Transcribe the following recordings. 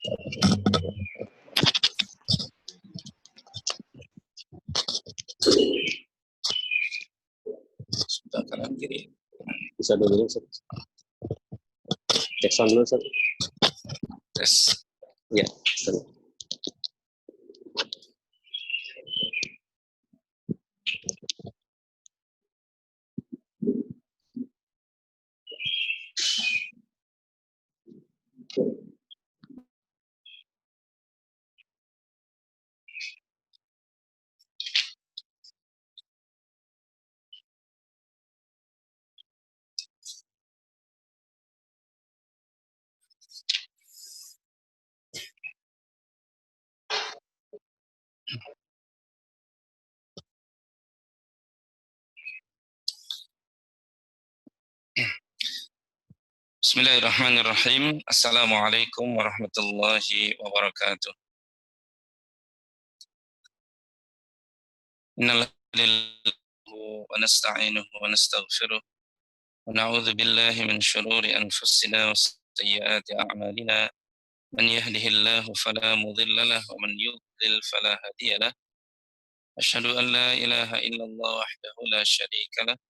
Sudah kanan kiri. Bisa dulu, Ustaz. Cek sound dulu, Ustaz. Tes. Ya, Ustaz. Bismillahirrahmanirrahim. Assalamualaikum warahmatullahi wabarakatuh. Innal hamdalillah wa nasta'inuhu wa nastaghfiruh wa na'udzu billahi min shururi anfusina wa sayyiati a'malina. Man yahdihillahu fala mudilla lahu wa man yudlil fala hadiya lahu. Asyhadu an la ilaha illallah wahdahu la syarika lahu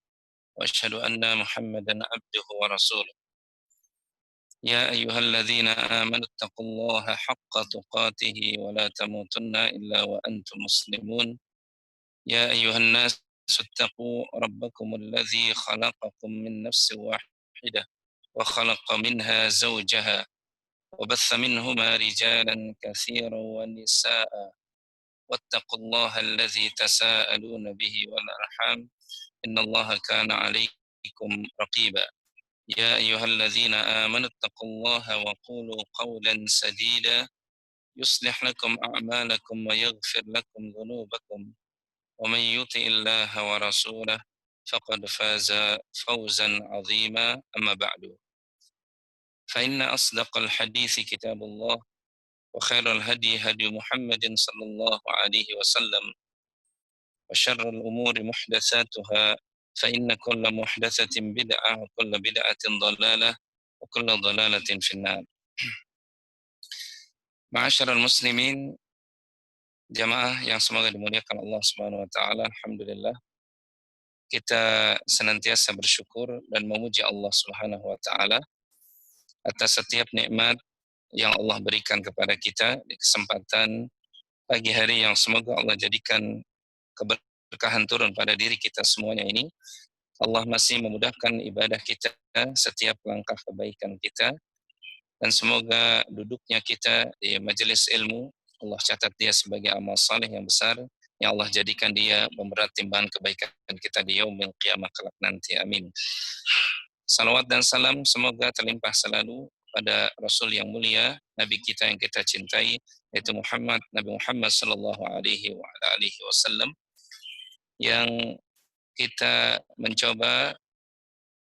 wa asyhadu anna Muhammadan abduhu wa rasuluh. يا أيها الذين آمنوا اتقوا الله حق تقاته ولا تموتن إلا وأنتم مسلمون. يا أيها الناس اتقوا ربكم الذي خلقكم من نفس واحدة وخلق منها زوجها وبث منهما رجالا كثيرا ونساء واتقوا الله الذي تساءلون به والأرحام إن الله كان عليكم رقيبا. يا أيها الذين آمنوا اتقوا الله وقولوا قولا سديدا يصلح لكم أعمالكم ويغفر لكم ذنوبكم ومن يطع الله ورسوله فقد فاز فوزا عظيما. أما بعد فإن أصدق الحديث كتاب الله وخير الهدي هدي محمد صلى الله عليه وسلم وشر الأمور محدثاتها فإن كل محدثة بدعة وكل بدعة ضلالة وكل ضلالة في النار. Ma'asyiral muslimin, jamaah yang semoga dimuliakan Allah Subhanahu wa taala, alhamdulillah kita senantiasa bersyukur dan memuji Allah Subhanahu wa taala atas setiap nikmat yang Allah berikan kepada kita di kesempatan pagi hari yang semoga Allah jadikan keberkahan turun pada diri kita semuanya ini. Allah masih memudahkan ibadah kita, setiap langkah kebaikan kita, dan semoga duduknya kita di majelis ilmu Allah catat dia sebagai amal saleh yang besar yang Allah jadikan dia memberat timbangan kebaikan kita di yaumil qiyamah kelak nanti. Amin. Salawat dan salam semoga terlimpah selalu pada Rasul yang mulia, Nabi kita yang kita cintai, yaitu Nabi Muhammad sallallahu alaihi wasallam, yang kita mencoba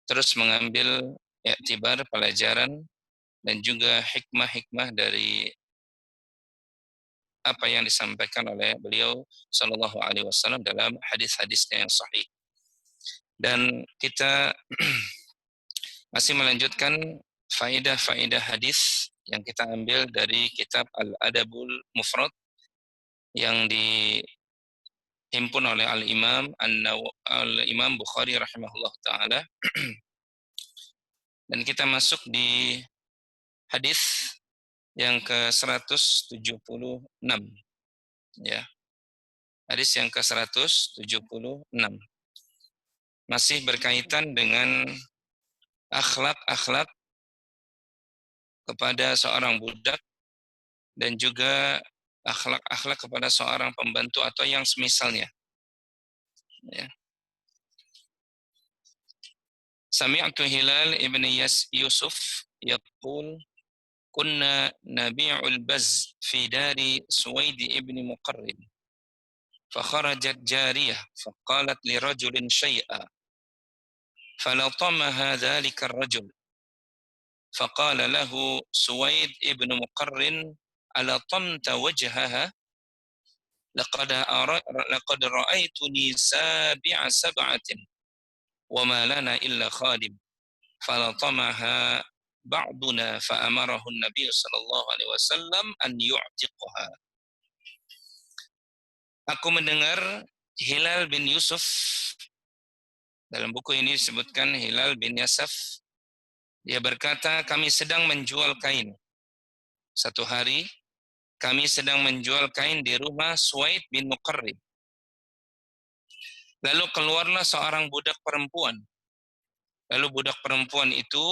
terus mengambil iktibar pelajaran dan juga hikmah-hikmah dari apa yang disampaikan oleh beliau sallallahu alaihi wasallam dalam hadis-hadisnya yang sahih. Dan kita masih melanjutkan faedah-faedah hadis yang kita ambil dari kitab Al-Adabul Mufrad yang dihimpun oleh Al-Imam Bukhari rahimahullah ta'ala. Dan kita masuk di hadis yang ke-176, ya. Hadis yang ke-176 masih berkaitan dengan akhlak-akhlak kepada seorang budak dan juga akhlak-akhlak kepada seorang pembantu atau yang semisalnya, ya. Sami'tu Hilal ibn Yusuf yaqul kunna nabi'ul baz fi dari Suwaid ibn Muqarrin fakharajat jariyah faqalat li rajulin syai'a فلطمها ذلك الرجل فقال له سويد ابن مقرن ألطمت وجهها لقد رأيتني سابع سبعة وما لنا إلا خادم فلطمها ba'duna fa amarahu an-nabiy sallallahu alaihi wasallam an yu'tiqaha. Aku mendengar Hilal bin Yusuf, dalam buku ini disebutkan Hilal bin Yasaf, dia berkata, kami sedang menjual kain. Satu hari kami sedang menjual kain di rumah Suwaid bin Muqarrib. Lalu keluarlah seorang budak perempuan. Lalu budak perempuan itu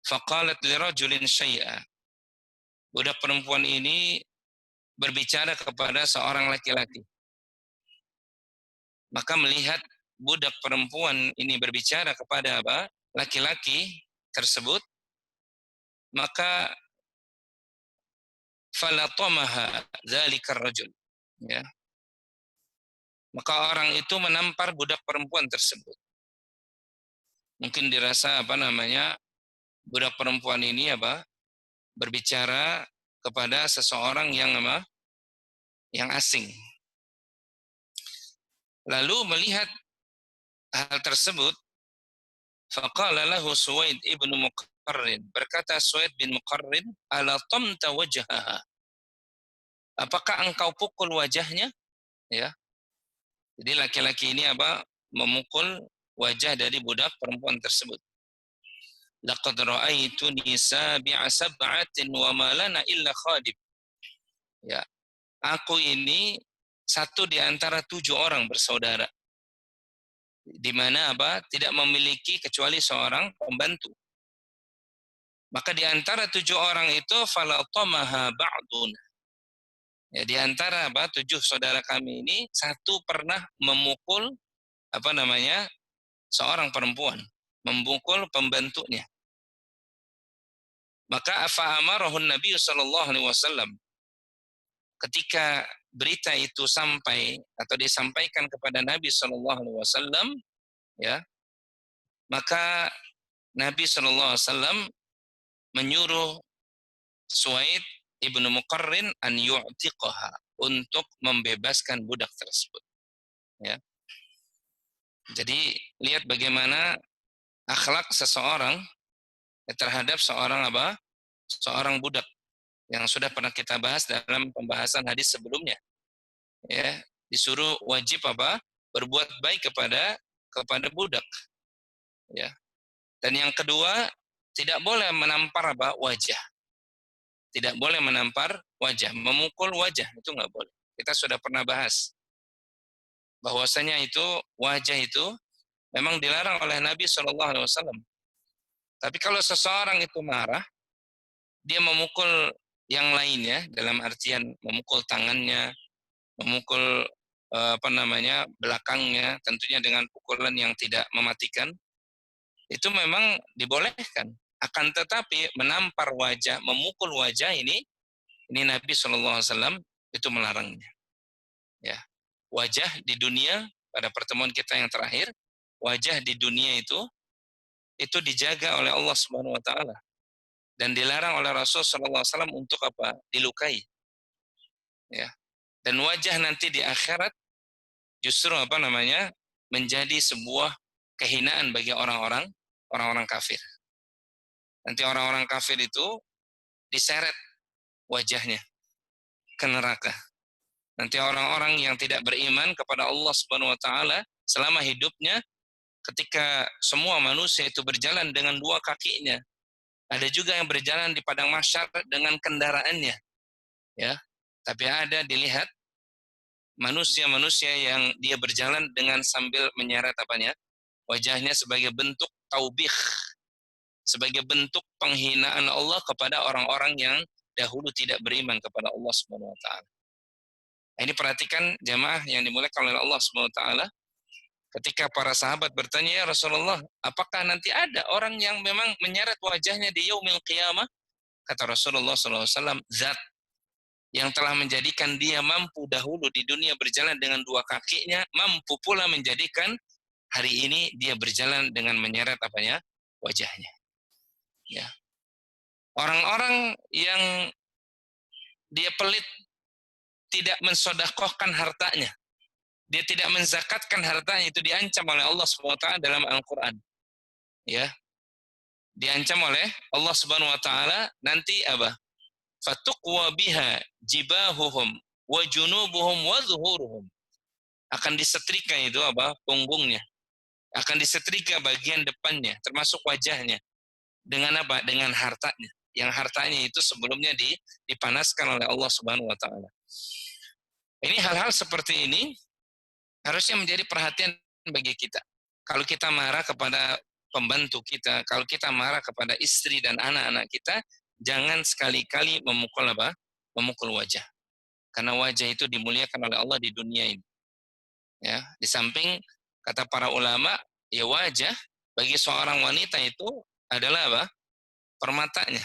faqalat lirajulin syai'a. Budak perempuan ini berbicara kepada seorang laki-laki. Maka melihat budak perempuan ini berbicara kepada laki-laki tersebut, maka falatamaha dzalikar rajul, ya. Maka orang itu menampar budak perempuan tersebut. Mungkin dirasa budak perempuan ini berbicara kepada seseorang yang asing. Lalu melihat hal tersebut, faqala lahu Suwaid ibn Muqarrin, berkata Suwaid bin Muqarrin, ala tamta wajhaha, apakah engkau pukul wajahnya? Ya. Jadi laki-laki ini memukul wajah dari budak perempuan tersebut. Laqad ra'aituni sabi'a sab'atin wa ma lana illa khadim. Ya. Aku ini satu di antara 7 orang bersaudara, di mana tidak memiliki kecuali seorang pembantu. Maka di antara 7 orang itu falatamaha ba'dun. Ya, di antara 7 saudara kami ini satu pernah memukul seorang perempuan, memukul pembantunya. Maka fa'amarahu Nabi sallallahu alaihi wasallam, ketika berita itu sampai atau disampaikan kepada Nabi sallallahu alaihi wasallam, ya, maka Nabi sallallahu alaihi wasallam menyuruh Suwaid ibnu Muqarrin an yu'tiqaha, untuk membebaskan budak tersebut. Ya. Jadi lihat bagaimana akhlak seseorang terhadap seorang budak yang sudah pernah kita bahas dalam pembahasan hadis sebelumnya. Ya, disuruh wajib berbuat baik kepada budak. Ya. Dan yang kedua, tidak boleh menampar wajah. Tidak boleh menampar wajah, memukul wajah itu nggak boleh. Kita sudah pernah bahas bahwasanya itu wajah itu memang dilarang oleh Nabi SAW. Tapi kalau seseorang itu marah, dia memukul yang lainnya, dalam artian memukul tangannya, memukul belakangnya, tentunya dengan pukulan yang tidak mematikan, itu memang dibolehkan. Akan tetapi menampar wajah, memukul wajah ini Nabi SAW itu melarangnya. Ya, wajah di dunia, pada pertemuan kita yang terakhir, wajah di dunia itu dijaga oleh Allah Subhanahu Wa Taala dan dilarang oleh Rasul SAW untuk dilukai. Ya, dan wajah nanti di akhirat justru menjadi sebuah kehinaan bagi orang-orang kafir. Nanti orang-orang kafir itu diseret wajahnya ke neraka. Nanti orang-orang yang tidak beriman kepada Allah Subhanahu wa taala selama hidupnya, ketika semua manusia itu berjalan dengan 2 kakinya, ada juga yang berjalan di padang mahsyar dengan kendaraannya. Ya. Tapi ada dilihat manusia-manusia yang dia berjalan dengan sambil menyeret wajahnya sebagai bentuk taubih, sebagai bentuk penghinaan Allah kepada orang-orang yang dahulu tidak beriman kepada Allah Subhanahu wa taala. Ini perhatikan jamaah yang dimuliakan oleh Allah Subhanahu wa taala, ketika para sahabat bertanya, ya Rasulullah, apakah nanti ada orang yang memang menyeret wajahnya di yaumil qiyamah? Kata Rasulullah SAW, zat yang telah menjadikan dia mampu dahulu di dunia berjalan dengan 2 kakinya, mampu pula menjadikan hari ini dia berjalan dengan menyeret wajahnya. Ya. Orang-orang yang dia pelit, tidak mensedekahkan hartanya, dia tidak menzakatkan hartanya, itu diancam oleh Allah SWT dalam Al-Quran. ya, diancam oleh Allah Subhanahu wa taala nanti apa? Fatuqwa biha jibahuhum wa junubuhum wa zuhuruhum. Akan disetrika itu apa? Punggungnya. Akan disetrika bagian depannya, termasuk wajahnya. Dengan apa? Dengan hartanya. Yang hartanya itu sebelumnya dipanaskan oleh Allah Subhanahu wa taala. Ini hal-hal seperti ini harusnya menjadi perhatian bagi kita. Kalau kita marah kepada pembantu kita, kalau kita marah kepada istri dan anak-anak kita, jangan sekali-kali memukul apa? Memukul wajah. Karena wajah itu dimuliakan oleh Allah di dunia ini. Ya, di samping kata para ulama, ya wajah bagi seorang wanita itu adalah apa? Permatanya.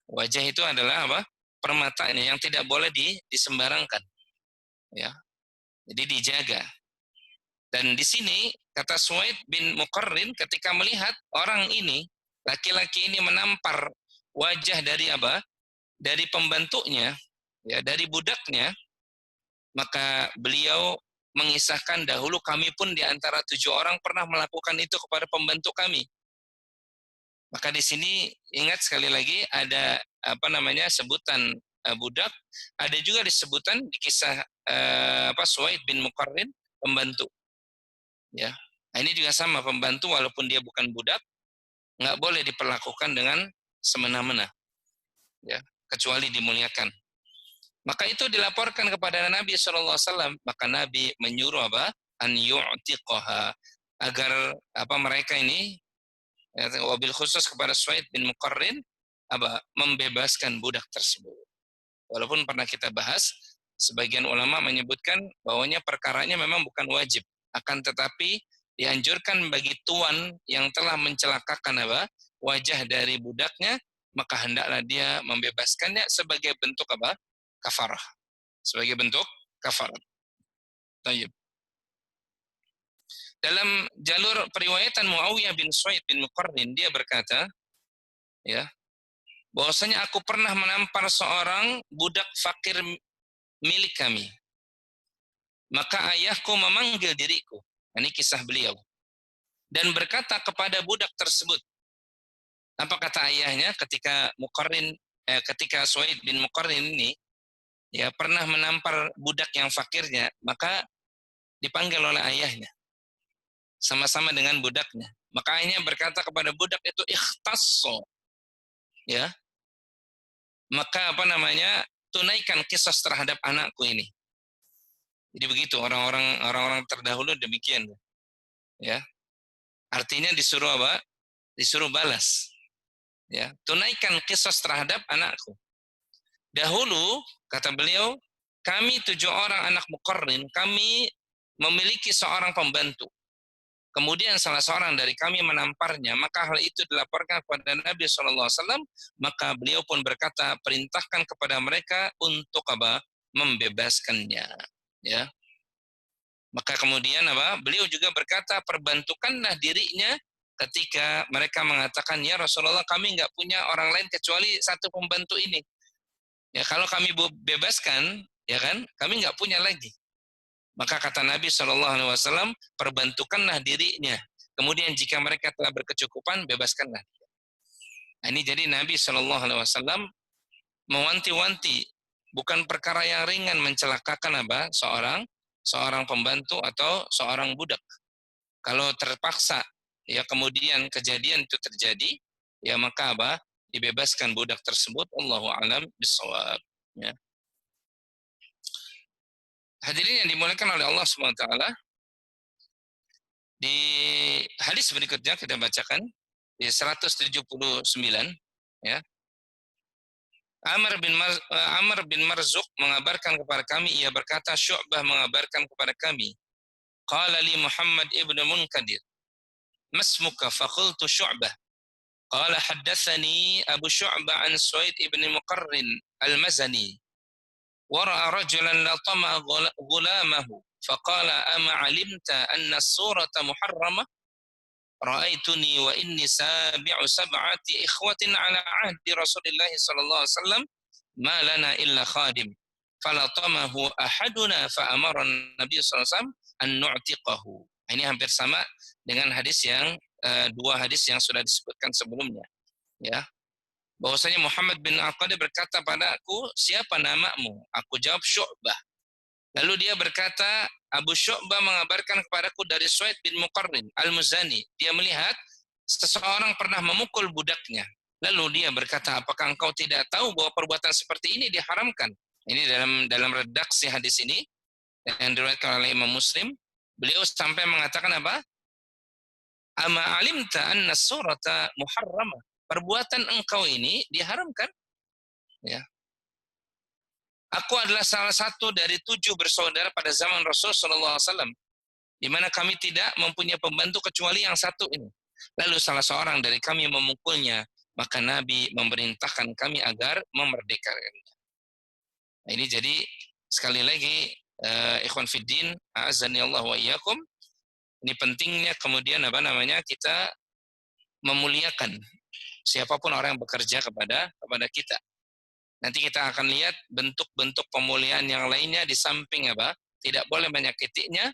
Wajah itu adalah apa? Permatanya yang tidak boleh disembarangkan. Ya. Jadi dijaga. Dan di sini kata Suwaid bin Muqarrin ketika melihat orang ini, laki-laki ini menampar wajah dari apa? Dari pembantunya, ya, dari budaknya, maka beliau mengisahkan dahulu kami pun di antara 7 orang pernah melakukan itu kepada pembantu kami. Maka di sini ingat sekali lagi ada apa namanya sebutan budak, ada juga disebutan di kisah Suwaid bin Muqarrin pembantu. Ya, nah, ini juga sama pembantu walaupun dia bukan budak nggak boleh diperlakukan dengan semena-mena, ya, kecuali dimuliakan. Maka itu dilaporkan kepada Nabi SAW, maka Nabi menyuruh apa? An yu'tiqaha, agar apa mereka ini, ya, wabil khusus kepada Suwaid bin Muqarrin, apa? Membebaskan budak tersebut. Walaupun pernah kita bahas, sebagian ulama menyebutkan bahwanya perkaranya memang bukan wajib, akan tetapi dianjurkan bagi tuan yang telah mencelakakan apa? Wajah dari budaknya, maka hendaklah dia membebaskannya sebagai bentuk apa? Kafarah. Sebagai bentuk kafarah. Tayyib. Dalam jalur periwayatan Muawiyah bin Suwaid bin Muqarrin, dia berkata, ya, bahwasanya aku pernah menampar seorang budak fakir milik kami. Maka ayahku memanggil diriku. Ini kisah beliau. Dan berkata kepada budak tersebut. Apa kata ayahnya ketika Suwaid bin Muqarrin ini ya pernah menampar budak yang fakirnya, maka dipanggil oleh ayahnya sama-sama dengan budaknya. Maka ayahnya berkata kepada budak itu ikhtasso. Ya. Maka apa namanya? Tunaikan kisos terhadap anakku ini. Jadi begitu orang-orang terdahulu demikian. Ya. Artinya disuruh apa? Disuruh balas. Ya, tunaikan kisos terhadap anakku. Dahulu kata beliau, kami 7 orang anak Muqarrin, kami memiliki seorang pembantu. Kemudian salah seorang dari kami menamparnya, maka hal itu dilaporkan kepada Nabi SAW, maka beliau pun berkata, perintahkan kepada mereka untuk apa? Membebaskannya. Ya. Maka kemudian apa? Beliau juga berkata, perbantukanlah dirinya ketika mereka mengatakan, ya Rasulullah kami nggak punya orang lain kecuali satu pembantu ini. Ya kalau kami bebaskan, ya kan, kami nggak punya lagi. Maka kata Nabi SAW, perbantukanlah dirinya. Kemudian jika mereka telah berkecukupan, bebaskanlah. Nah, ini jadi Nabi SAW mewanti-wanti, bukan perkara yang ringan mencelakakan apa seorang pembantu atau seorang budak. Kalau terpaksa, ya kemudian kejadian itu terjadi, ya maka apa? Dibebaskan budak tersebut. Allahu a'lam bishawab. Ya. Hadirin yang dimuliakan oleh Allah SWT, di hadis berikutnya kita bacakan di 179, ya. Amr bin Marzuq mengabarkan kepada kami, ia berkata, Syu'bah mengabarkan kepada kami, qala li Muhammad ibn Munkadir, masmuka faqultu Syu'bah. Qala haddatsani Abu Syu'bah an Suwaid ibn Muqarrin al-Mazani. ورأى رجلا لطم غلامه فقال أما علمت أن الصورة محرمة رأيتني وإني سابع 7 إخوة على عهد رسول الله صلى الله عليه وسلم ما لنا إلا خادم فلطمه أحدنا فأمر النبي صلى الله عليه وسلم أن نعتقه. Ini hampir sama dengan hadis yang dua hadis yang sudah disebutkan sebelumnya, ya. Bahwasanya Muhammad bin Al-Qadi berkata padaku, siapa namamu? Aku jawab Syu'bah. Lalu dia berkata, Abu Syu'bah mengabarkan kepadaku dari Suaid bin Muqarrin Al-Muzani. Dia melihat seseorang pernah memukul budaknya. Lalu dia berkata, apakah engkau tidak tahu bahwa perbuatan seperti ini diharamkan? Ini dalam redaksi hadis ini yang diriwayatkan oleh Imam Muslim. Beliau sampai mengatakan apa? Ama alimta anna surata muharramah. Perbuatan engkau ini diharamkan. Ya. Aku adalah salah satu dari 7 bersaudara pada zaman Rasul Sallallahu Alaihi Wasallam, di mana kami tidak mempunyai pembantu kecuali yang satu ini. Lalu salah seorang dari kami memukulnya, maka Nabi memerintahkan kami agar memerdekakannya. Nah, ini jadi sekali lagi, ikhwan fiddin, a'azzani Allah wa iyyakum, ini pentingnya kemudian kita memuliakan siapapun orang yang bekerja kepada kita. Nanti kita akan lihat bentuk-bentuk pemuliaan yang lainnya di samping tidak boleh menyakitinya,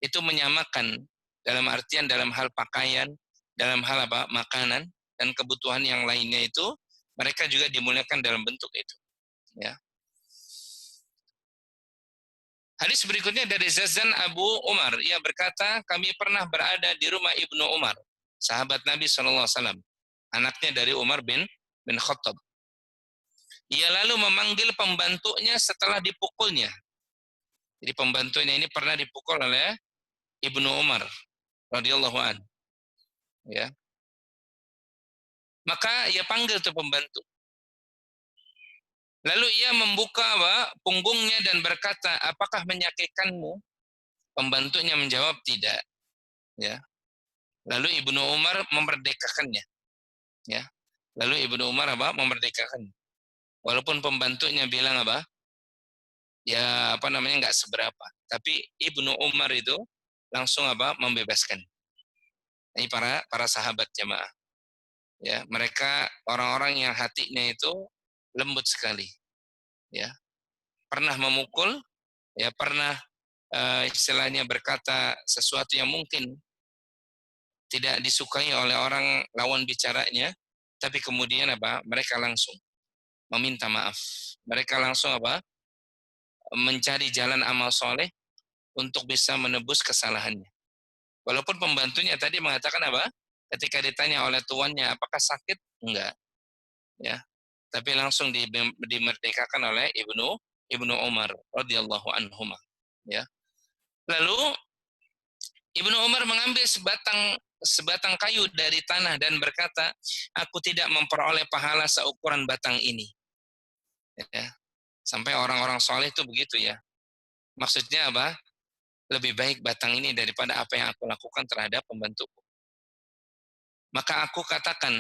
itu menyamakan dalam artian dalam hal pakaian, dalam hal makanan dan kebutuhan yang lainnya itu mereka juga dimuliakan dalam bentuk itu. Ya. Hadis berikutnya dari Zazan Abu Umar. Ia berkata, kami pernah berada di rumah Ibnu Umar, sahabat Nabi SAW, anaknya dari Umar bin Khattab. Ia lalu memanggil pembantunya setelah dipukulnya. Jadi pembantunya ini pernah dipukul oleh Ibnu Umar radhiyallahu an. Ya. Maka ia panggil tuh pembantu. Lalu ia membuka punggungnya dan berkata, apakah menyakitkanmu? Pembantunya menjawab tidak. Ya. Lalu Ibnu Umar memerdekakannya. Ya. Lalu Ibnu Umar memerdekakannya. Walaupun pembantunya bilang ya nggak seberapa. Tapi Ibnu Umar itu langsung membebaskan. Ini para sahabat jamaah. Ya, mereka orang-orang yang hatinya itu lembut sekali. Ya. Pernah memukul, ya pernah istilahnya berkata sesuatu yang mungkin tidak disukai oleh orang lawan bicaranya, tapi kemudian mereka langsung meminta maaf. Mereka langsung mencari jalan amal soleh untuk bisa menebus kesalahannya. Walaupun pembantunya tadi mengatakan ketika ditanya oleh tuannya apakah sakit, enggak, ya, tapi langsung dimerdekakan oleh Ibnu Umar radhiyallahu anhuma, ya. Lalu Ibnu Umar mengambil sebatang kayu dari tanah dan berkata, aku tidak memperoleh pahala seukuran batang ini. Ya. Sampai orang-orang soleh itu begitu ya. Maksudnya lebih baik batang ini daripada apa yang aku lakukan terhadap pembantuku. Maka aku katakan,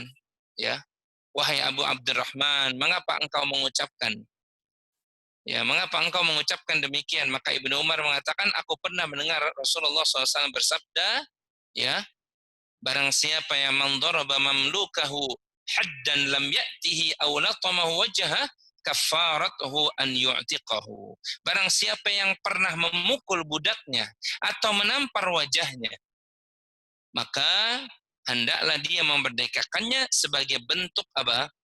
ya, wahai Abu Abdurrahman, mengapa engkau mengucapkan demikian? Maka Ibnu Umar mengatakan, aku pernah mendengar Rasulullah SAW bersabda, ya, barang siapa yang mandoraba mamlukahu haddan lam ya'tihi aw latamahu wajhah kafaratuhu an yu'tiqahu. Barang siapa yang pernah memukul budaknya atau menampar wajahnya, maka hendaklah dia memerdekakannya sebagai bentuk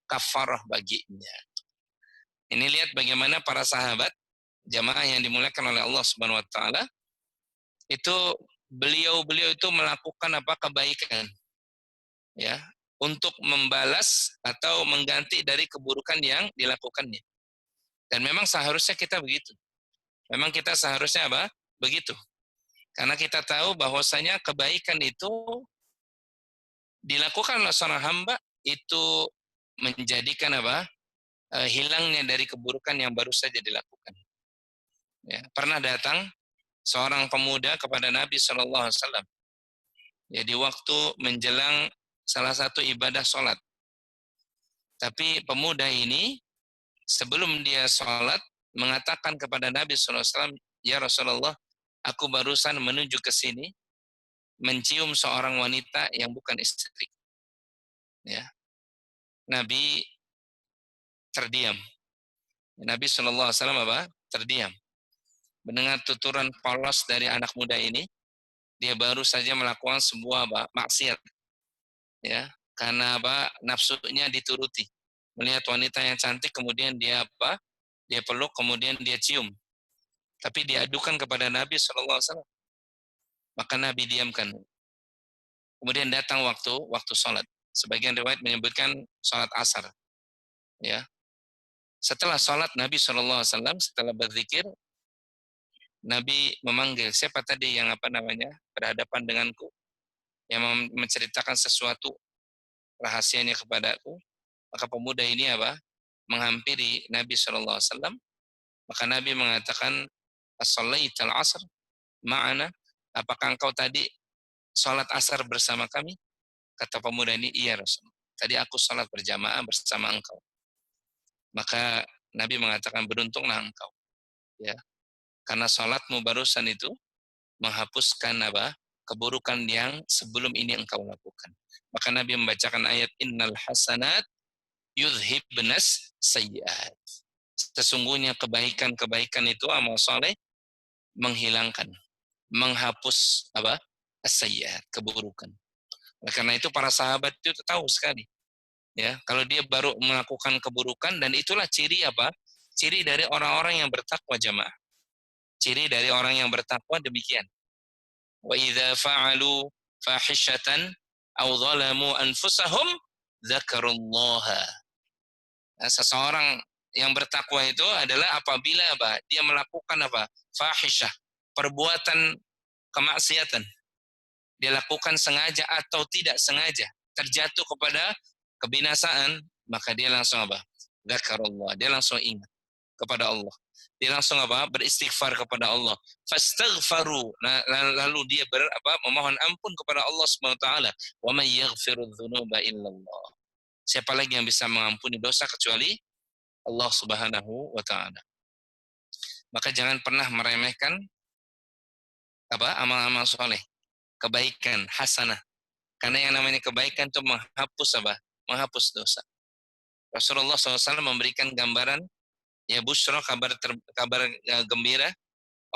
kafarah baginya. Ini lihat bagaimana para sahabat jamaah yang dimuliakan oleh Allah Subhanahu wa taala itu beliau itu melakukan kebaikan, ya, untuk membalas atau mengganti dari keburukan yang dilakukannya. Dan memang seharusnya kita begitu. Memang kita seharusnya begitu. Karena kita tahu bahwasanya kebaikan itu dilakukan oleh seorang hamba itu menjadikan hilangnya dari keburukan yang baru saja dilakukan. Ya, pernah datang seorang pemuda kepada Nabi SAW. Ya, di waktu menjelang salah satu ibadah sholat. Tapi pemuda ini sebelum dia sholat mengatakan kepada Nabi SAW, ya Rasulullah, aku barusan menuju ke sini mencium seorang wanita yang bukan istri. Ya. Nabi terdiam. Nabi SAW terdiam. Mendengar tuturan polos dari anak muda ini, dia baru saja melakukan sebuah maksiat. ya, karena apa? Nafsunya dituruti. Melihat wanita yang cantik kemudian dia apa? Dia peluk kemudian dia cium. Tapi diadukan kepada Nabi SAW. Maka Nabi diamkan. Kemudian datang waktu salat. Sebagian riwayat menyebutkan salat asar. Ya, setelah salat Nabi SAW setelah berzikir, Nabi memanggil siapa tadi yang apa namanya berhadapan denganku, yang menceritakan sesuatu rahasianya kepadaku. Maka pemuda ini apa? Menghampiri Nabi SAW. Maka Nabi mengatakan, as-salaital asr ma'ana, apakah engkau tadi salat asar bersama kami? Kata pemuda ini, iya Rasulullah. Tadi aku salat berjamaah bersama engkau. Maka Nabi mengatakan, beruntunglah engkau. Ya, karena salatmu barusan itu menghapuskan apa? Keburukan yang sebelum ini engkau lakukan. Maka Nabi membacakan ayat, innal hasanat yudhibnas sayyiat. Sesungguhnya kebaikan-kebaikan itu amal soleh menghilangkan, menghapus apa? As-sayyiat, keburukan. Nah, karena itu para sahabat itu tahu sekali. Ya, kalau dia baru melakukan keburukan, dan itulah ciri apa? Ciri dari orang-orang yang bertakwa jamaah. Ciri dari orang yang bertakwa demikian. Wa idza fa'alu fahishatan aw zalamu anfusahum dzakarullaha. Nah, seseorang yang bertakwa itu adalah apabila apa? Dia melakukan apa? Fahisyah, perbuatan kemaksiatan. Dia lakukan sengaja atau tidak sengaja, terjatuh kepada kebinasaan, maka dia langsung apa? Dzakarullah, dia langsung ingat kepada Allah. Dia langsung apa? Beristighfar kepada Allah. Fastaghfaru. Nah, lalu dia memohon ampun kepada Allah Subhanahu wa taala. Wa may yaghfiru dzunuba illallah. Siapa lagi yang bisa mengampuni dosa kecuali Allah Subhanahu wa taala. Maka jangan pernah meremehkan amal-amal soleh, kebaikan, hasanah. Karena yang namanya kebaikan itu menghapus apa? Menghapus dosa. Rasulullah SAW memberikan gambaran, ya busra, kabar gembira,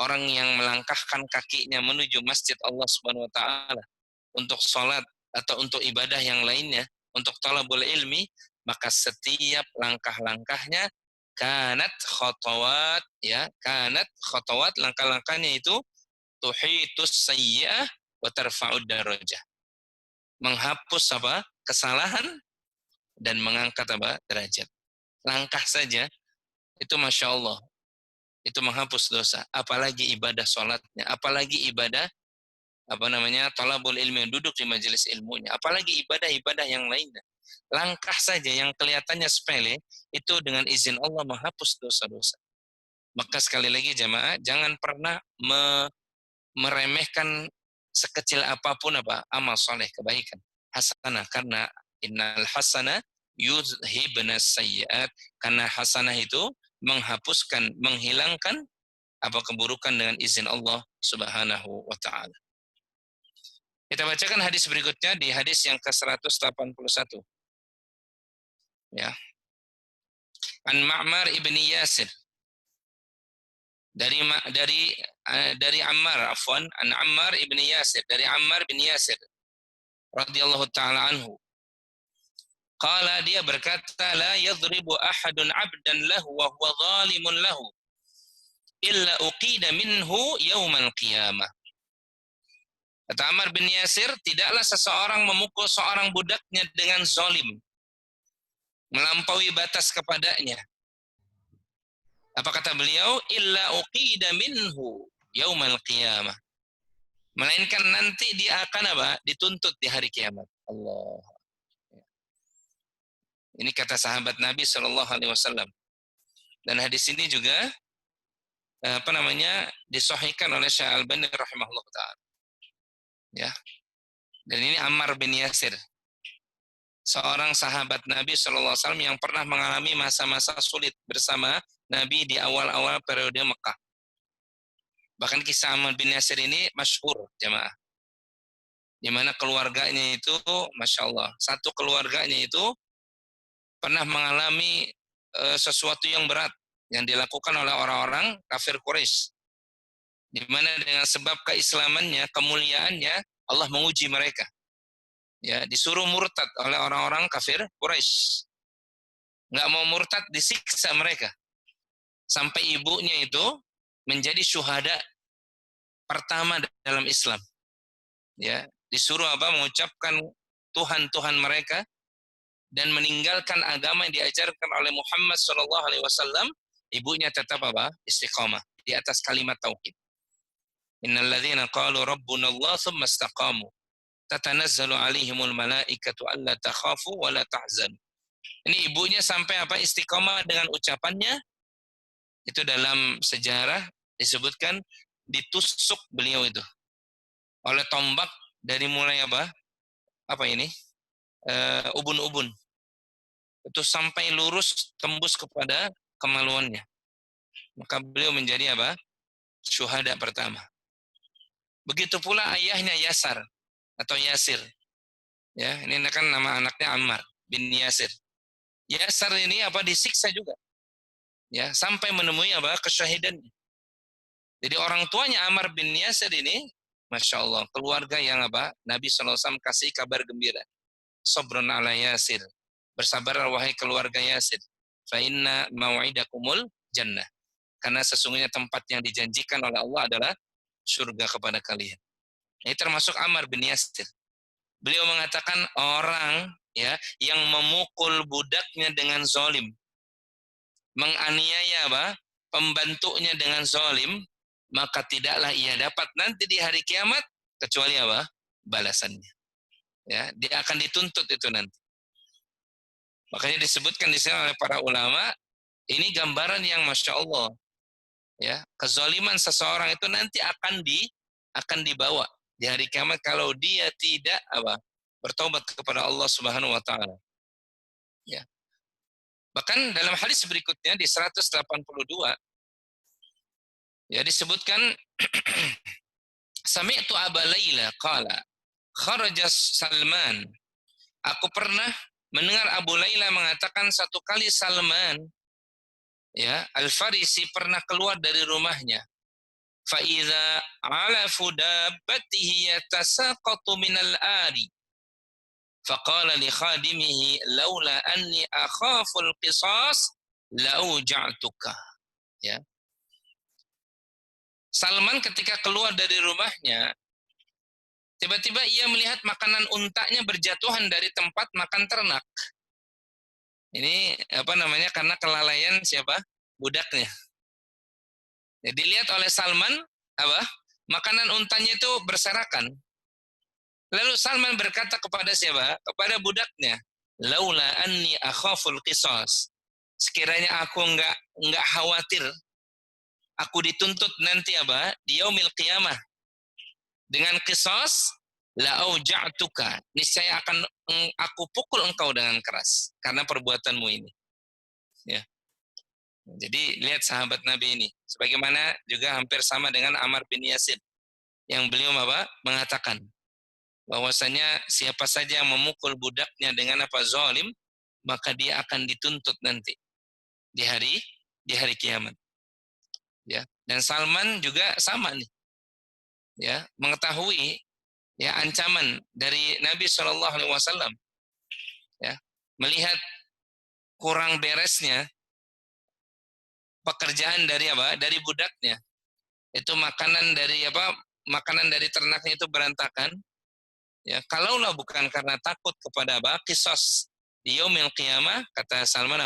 orang yang melangkahkan kakinya menuju masjid Allah Subhanahu wa taala untuk sholat atau untuk ibadah yang lainnya, untuk talabul ilmi, maka setiap langkah-langkahnya kanat khotawat, ya, kanat khotawat, langkah-langkahnya itu tuhitus sayyi'ah wa tarfa'ud darajah. Menghapus apa? Kesalahan dan mengangkat apa? Derajat. Langkah saja itu Masya Allah, itu menghapus dosa. Apalagi ibadah sholatnya, apalagi ibadah talabul ilmi, duduk di majelis ilmunya, apalagi ibadah-ibadah yang lainnya. Langkah saja yang kelihatannya sepele itu dengan izin Allah menghapus dosa-dosa. Maka sekali lagi jamaah, jangan pernah meremehkan sekecil apapun amal soleh, kebaikan, hasanah, karena innal hasanah yudhibnas sayyiat, karena hasanah itu menghapuskan, menghilangkan keburukan dengan izin Allah Subhanahu wa taala. Kita bacakan hadis berikutnya di hadis yang ke-181. Ya. An Ma'mar ibni Yasir. Dari Ammar, an Ammar ibni Yasir, dari Ammar bin Yasir radhiyallahu taala anhu. Qala, dia berkata, la yadribu ahadun 'abdan lahu wa huwa zalimun lahu illa uqida minhu yaumal qiyamah. Kata Ammar bin Yasir, tidaklah seseorang memukul seorang budaknya dengan zalim, melampaui batas kepadanya. Apa kata beliau? Illa uqida minhu yaumal qiyamah. Melainkan nanti dia akan dituntut di hari kiamat. Allah. Ini kata sahabat Nabi Shallallahu Alaihi Wasallam. Dan hadis ini juga disahihkan oleh Syekh Al-Albani rahimahullah taala. Ya. Dan ini Ammar bin Yasir, seorang sahabat Nabi Shallallahu Alaihi Wasallam yang pernah mengalami masa-masa sulit bersama Nabi di awal-awal periode Mekah. Bahkan kisah Ammar bin Yasir ini masyhur jemaah. Di mana keluarganya itu, Masya Allah, satu keluarganya itu pernah mengalami sesuatu yang berat yang dilakukan oleh orang-orang kafir Quraisy. Di mana dengan sebab keislamannya, kemuliaannya, Allah menguji mereka. Ya, disuruh murtad oleh orang-orang kafir Quraisy. Nggak mau murtad, disiksa mereka. Sampai ibunya itu menjadi syuhada pertama dalam Islam. Ya, disuruh mengucapkan Tuhan mereka dan meninggalkan agama yang diajarkan oleh Muhammad SAW. Ibunya tetap istiqamah di atas kalimat tauhid. Innal ladzina qalu rabbuna Allah tsumma istaqamu tatanazzalu alaihimul malaikatu alla takhafu wa la tahzanu. Ini ibunya sampai istiqamah dengan ucapannya. Itu dalam sejarah disebutkan ditusuk beliau itu oleh tombak dari mulai ubun-ubun. Itu sampai lurus tembus kepada kemaluannya. Maka beliau menjadi syuhada pertama. Begitu pula ayahnya Yasar atau Yasir. Ya, ini kan nama anaknya Ammar bin Yasir. Yasar ini disiksa juga. Ya, sampai menemui kesyahidannya. Jadi orang tuanya Ammar bin Yasir ini, Masya Allah, keluarga yang Nabi SAW kasih kabar gembira. Sabrun ala Yasir. Bersabar wahai keluarga Yasir. Fa inna mau'idakumul jannah. Karena sesungguhnya tempat yang dijanjikan oleh Allah adalah surga kepada kalian. Ini termasuk Ammar bin Yasir. Beliau mengatakan orang yang memukul budaknya dengan zalim, menganiaya pembantunya dengan zalim, maka tidaklah ia dapat nanti di hari kiamat kecuali balasannya. Ya, dia akan dituntut itu nanti. Makanya disebutkan di sini oleh para ulama, ini gambaran yang Masya Allah. Ya, kezaliman seseorang itu nanti akan dibawa di hari kiamat kalau dia tidak bertobat kepada Allah Subhanahu wa taala. Ya. Bahkan dalam hadis berikutnya di 182 ya disebutkan sami'tu Aba Laila qala kharaja Salman. Aku pernah mendengar Abu Laila mengatakan satu kali Salman Al-Farisi pernah keluar dari rumahnya. Fa idza ala fudabbatihi yatasaqatu minal ari. Faqala li khadimihi laula anni akhaful qisas lauja'tuka. Ya. Salman ketika keluar dari rumahnya, tiba-tiba ia melihat makanan untanya berjatuhan dari tempat makan ternak. Ini karena kelalaian siapa? Budaknya. Jadi dilihat oleh Salman, makanan untanya itu berserakan. Lalu Salman berkata kepada siapa? Kepada budaknya, laula anni akhaful qisas. Sekiranya aku enggak khawatir aku dituntut nanti di yaumil qiyamah dengan qisas, la auja'tuka. Niscaya akan aku pukul engkau dengan keras karena perbuatanmu ini. Ya. Jadi lihat sahabat Nabi ini, sebagaimana juga hampir sama dengan Ammar bin Yasir yang beliau mengatakan bahwasanya siapa saja yang memukul budaknya dengan zalim, maka dia akan dituntut nanti di hari kiamat. Ya, dan Salman juga sama nih. Ya, mengetahui ancaman dari Nabi SAW. Ya, melihat kurang beresnya pekerjaan dari budaknya. Itu makanan dari ternaknya itu berantakan. Ya, kalaulah bukan karena takut kepada qisas di yaumil qiyamah, kata Salman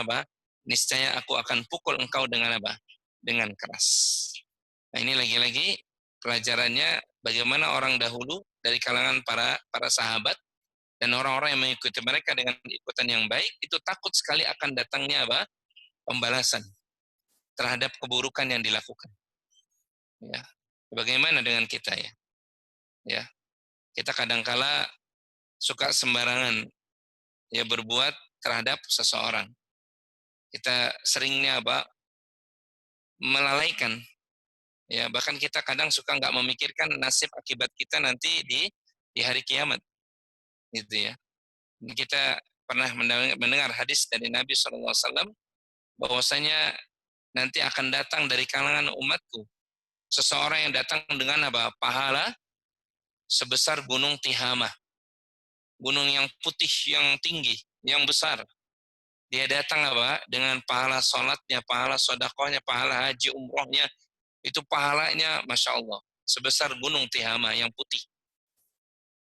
niscaya aku akan pukul engkau dengan dengan keras. Nah, ini lagi-lagi pelajarannya bagaimana orang dahulu dari kalangan para sahabat dan orang-orang yang mengikuti mereka dengan ikutan yang baik itu takut sekali akan datangnya pembalasan terhadap keburukan yang dilakukan. Ya. Bagaimana dengan kita ya? Ya. Kita kadangkala suka sembarangan berbuat terhadap seseorang. Kita seringnya melalaikan. Ya, bahkan kita kadang suka nggak memikirkan nasib akibat kita nanti di hari kiamat. Gitu ya. Kita pernah mendengar hadis dari Nabi SAW bahwasanya nanti akan datang dari kalangan umatku seseorang yang datang dengan pahala sebesar gunung Tihamah. gunung yang putih, yang tinggi, yang besar. Dia datang apa? Dengan pahala sholatnya, pahala sodakohnya, pahala haji umrohnya. Itu pahalanya, Masya Allah. Sebesar gunung Tihama yang putih.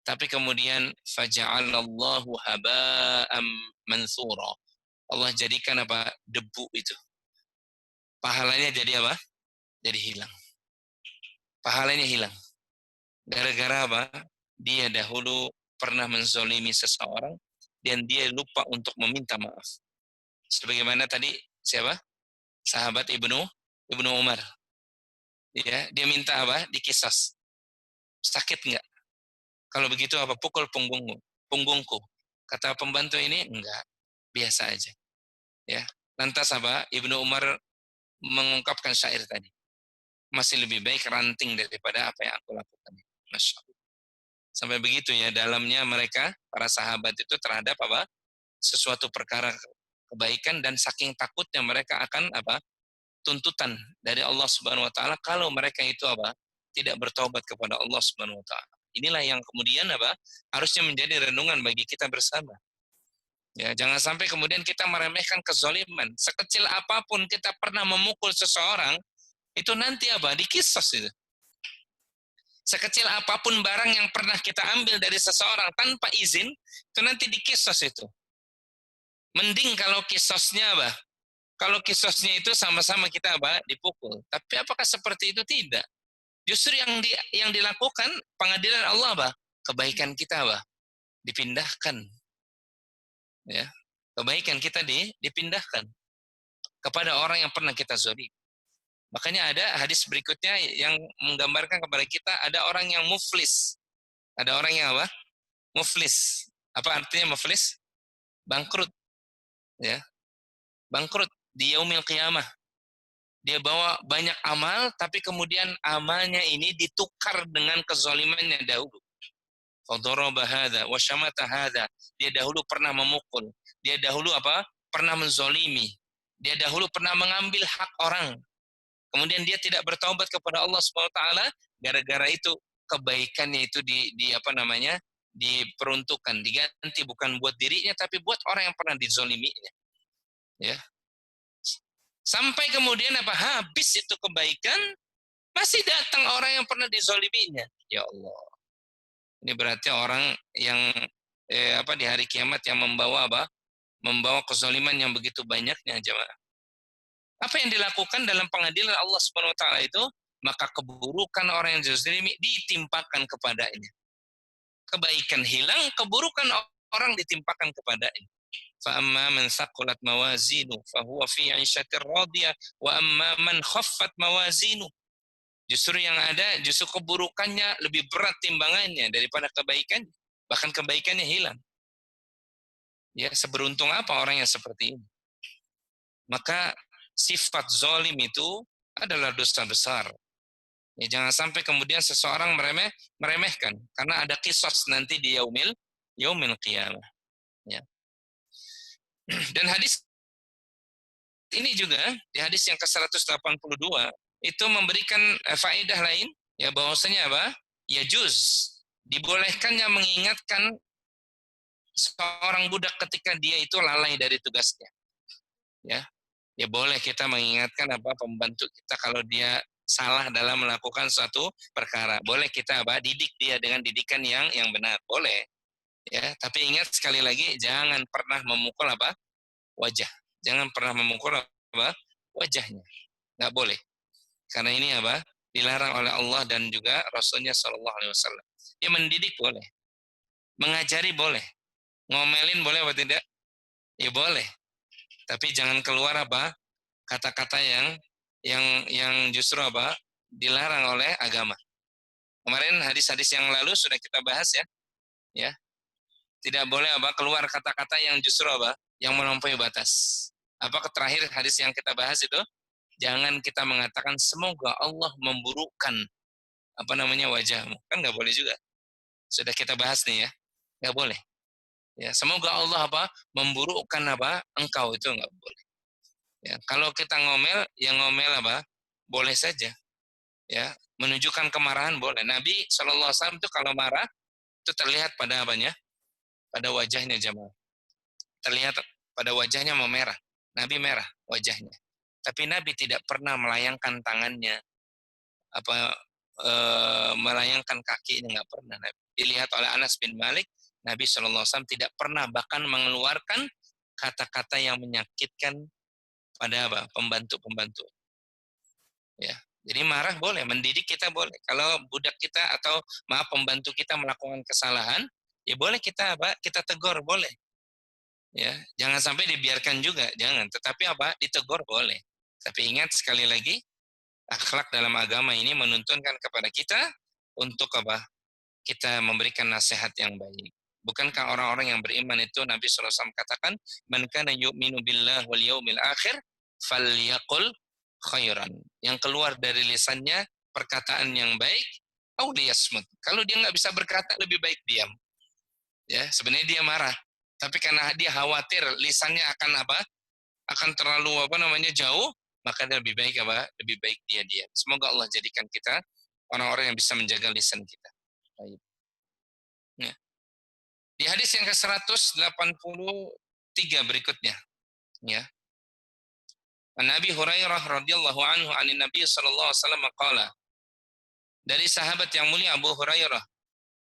Tapi kemudian, faja'alallahu haba'am mansura. Allah jadikan apa? Debu itu. Pahalanya jadi apa? Jadi hilang. Pahalanya hilang. Gara-gara apa? Dia dahulu pernah menzolimi seseorang dan dia lupa untuk meminta maaf. Sebagaimana tadi siapa? Sahabat Ibnu Umar. Ya, dia minta apa? Dikisas. Sakit nggak? Kalau begitu apa? Pukul punggungku. Kata pembantu ini enggak, biasa aja. Ya. Lantas apa? Ibnu Umar mengungkapkan syair tadi. Masih lebih baik ranting daripada apa yang aku lakukan. Masya Allah. Sampai begitu ya dalamnya mereka, para sahabat itu terhadap apa? Sesuatu perkara kebaikan dan saking takutnya mereka akan apa? Tuntutan dari Allah Subhanahu wa taala kalau mereka itu apa? Tidak bertobat kepada Allah Subhanahu wa taala. Inilah yang kemudian apa? Harusnya menjadi renungan bagi kita bersama. Ya, jangan sampai kemudian kita meremehkan kezaliman. Sekecil apapun kita pernah memukul seseorang, itu nanti apa? Dikisos itu. Sekecil apapun barang yang pernah kita ambil dari seseorang tanpa izin, itu nanti dikisos itu. Mending kalau kisosnya apa? Kalau kisosnya itu sama-sama kita apa? Dipukul. Tapi apakah seperti itu? Tidak. Justru yang dilakukan pengadilan Allah apa? Kebaikan kita apa? Dipindahkan. Ya. Kebaikan kita dipindahkan kepada orang yang pernah kita zalim. Makanya ada hadis berikutnya yang menggambarkan kepada kita ada orang yang muflis. Ada orang yang apa? Muflis. Apa artinya muflis? Bangkrut. Ya. Bangkrut di yaumil qiyamah. Dia bawa banyak amal, tapi kemudian amalnya ini ditukar dengan kezalimannya dahulu. Fadaraba hadza wa syamata hadza. Dia dahulu pernah memukul. Dia dahulu apa? Pernah menzalimi. Dia dahulu pernah mengambil hak orang. Kemudian dia tidak bertaubat kepada Allah Subhanahu wa taala, gara-gara itu kebaikannya itu di apa namanya? Diperuntukkan, diganti bukan buat dirinya tapi buat orang yang pernah dizaliminya. Ya. Sampai kemudian apa? Habis itu kebaikan, masih datang orang yang pernah dizaliminya. Ya Allah. Ini berarti orang yang apa di hari kiamat yang membawa apa? Membawa kezaliman yang begitu banyaknya, jemaah. Apa yang dilakukan dalam pengadilan Allah Subhanahu wa taala itu? Maka keburukan orang yang dizalimi ditimpakan kepadanya. Kebaikan hilang, keburukan orang ditimpakan kepadanya. Fa amma man thaqulat mawazinu fa huwa fi 'ishatir radiyah wa amma man khaffat mawazinu. Justru yang ada, justru keburukannya lebih berat timbangannya daripada kebaikan. Bahkan kebaikannya hilang. Ya, seberuntung apa orang yang seperti ini? Maka sifat zalim itu adalah dosa besar. Ya, jangan sampai kemudian seseorang meremehkan karena ada kisos nanti di yaumil qiyamah. Ya. Dan hadis ini juga di hadis yang ke-182 itu memberikan faedah lain ya bahwasanya apa? Ya juz dibolehkannya mengingatkan seorang budak ketika dia itu lalai dari tugasnya. Ya. Ya boleh kita mengingatkan apa pembantu kita kalau dia salah dalam melakukan suatu perkara. Boleh kita apa didik dia dengan didikan yang benar. Boleh. Ya, tapi ingat sekali lagi jangan pernah memukul apa? Wajah. Jangan pernah memukul apa? Wajahnya. Nggak boleh. Karena ini apa? Dilarang oleh Allah dan juga Rasulnya Shallallahu Alaihi Wasallam. Ya mendidik boleh, mengajari boleh, ngomelin boleh atau tidak? Ya boleh. Tapi jangan keluar apa? Kata-kata yang justru apa? Dilarang oleh agama. Kemarin hadis-hadis yang lalu sudah kita bahas ya. Ya. Tidak boleh apa? Keluar kata-kata yang justru apa? Yang melampaui batas. Apa terakhir hadis yang kita bahas itu? Jangan kita mengatakan semoga Allah memburukkan apa namanya wajahmu. Kan nggak boleh juga. Sudah kita bahas nih ya. Nggak boleh. Ya, semoga Allah apa? Memburukkan apa? Engkau itu nggak boleh. Ya, kalau kita ngomel, yang ngomel apa? Boleh saja. Ya, menunjukkan kemarahan boleh. Nabi SAW itu kalau marah itu terlihat pada apanya? pada wajahnya jemaah. Terlihat pada wajahnya memerah. Nabi merah wajahnya. Tapi Nabi tidak pernah melayangkan tangannya, melayangkan kakinya, nggak pernah. Nabi. Dilihat oleh Anas bin Malik, Nabi SAW tidak pernah bahkan mengeluarkan kata-kata yang menyakitkan pada pembantu-pembantu. Ya. Jadi marah boleh, mendidik kita boleh. Kalau budak kita atau pembantu kita melakukan kesalahan, ya boleh kita tegur boleh. Ya, jangan sampai dibiarkan juga, jangan. Tetapi ditegur boleh. Tapi ingat sekali lagi, akhlak dalam agama ini menuntunkan kepada kita untuk kita memberikan nasihat yang baik. Bukankah orang-orang yang beriman itu Nabi SAW katakan, "Man kana yu'minu billahi wal yawmil akhir falyaqul khairan." Yang keluar dari lisannya perkataan yang baik, au liyasmut. Kalau dia nggak bisa berkata, lebih baik diam. Ya, sebenarnya dia marah, tapi karena dia khawatir lisannya akan terlalu jauh, maka dia lebih baik lebih baik dia diam. Semoga Allah jadikan kita orang-orang yang bisa menjaga lisan kita. Baik. Ya. Di hadis yang ke-183 berikutnya, ya. Nabi Hurairah radhiyallahu anhu anin Nabi sallallahu alaihi wasallam qala. Dari sahabat yang mulia Abu Hurairah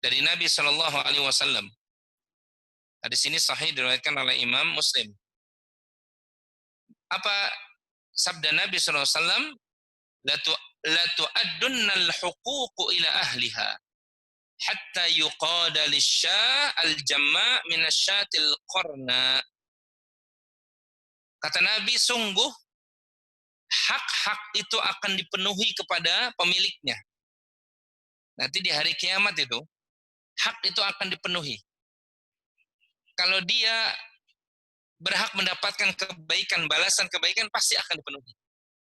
dari Nabi sallallahu alaihi wasallam. Hadis ini sahih diriwayatkan oleh Imam Muslim. Apa sabda Nabi sallallahu alaihi wasallam? La tu'addunnal huquq ila ahliha hatta yuqada lisya al-jamma' min asyatil qarna. Kata Nabi, sungguh hak-hak itu akan dipenuhi kepada pemiliknya. Nanti di hari kiamat itu, hak itu akan dipenuhi. Kalau dia berhak mendapatkan kebaikan, balasan kebaikan pasti akan dipenuhi.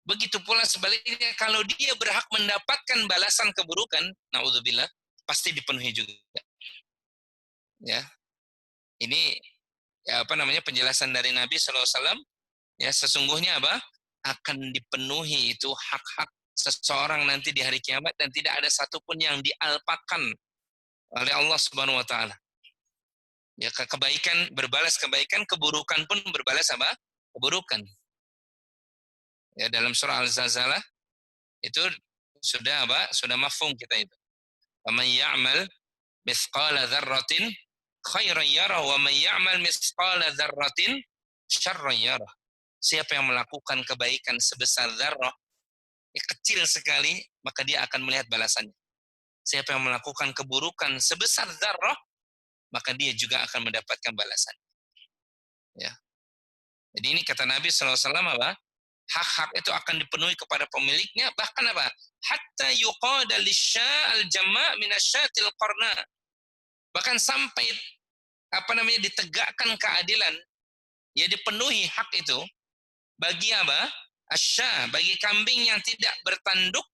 Begitu pula sebaliknya, kalau dia berhak mendapatkan balasan keburukan, naudzubillah, pasti dipenuhi juga. Ya, ini penjelasan dari Nabi SAW. Ya, sesungguhnya akan dipenuhi itu hak-hak seseorang nanti di hari kiamat dan tidak ada satupun yang dialpakan oleh Allah Subhanahu Wa Taala. Ya, kebaikan berbalas kebaikan, keburukan pun berbalas keburukan. Ya, dalam surah Al-Zalzalah itu sudah sudah mafhum kita itu. Wa may ya'mal mithqala dzarratin khairan yarah wa may ya'mal mithqala dzarratin syarran yarah. Siapa yang melakukan kebaikan sebesar dzarrah, kecil sekali, maka dia akan melihat balasannya. Siapa yang melakukan keburukan sebesar dzarrah, maka dia juga akan mendapatkan balasan. Ya. Jadi ini kata Nabi SAW hak-hak itu akan dipenuhi kepada pemiliknya, bahkan hatta yuqada lisya al-jamma' min asyatil qarna. Bahkan sampai ditegakkan keadilan, ya dipenuhi hak itu bagi asya, bagi kambing yang tidak bertanduk,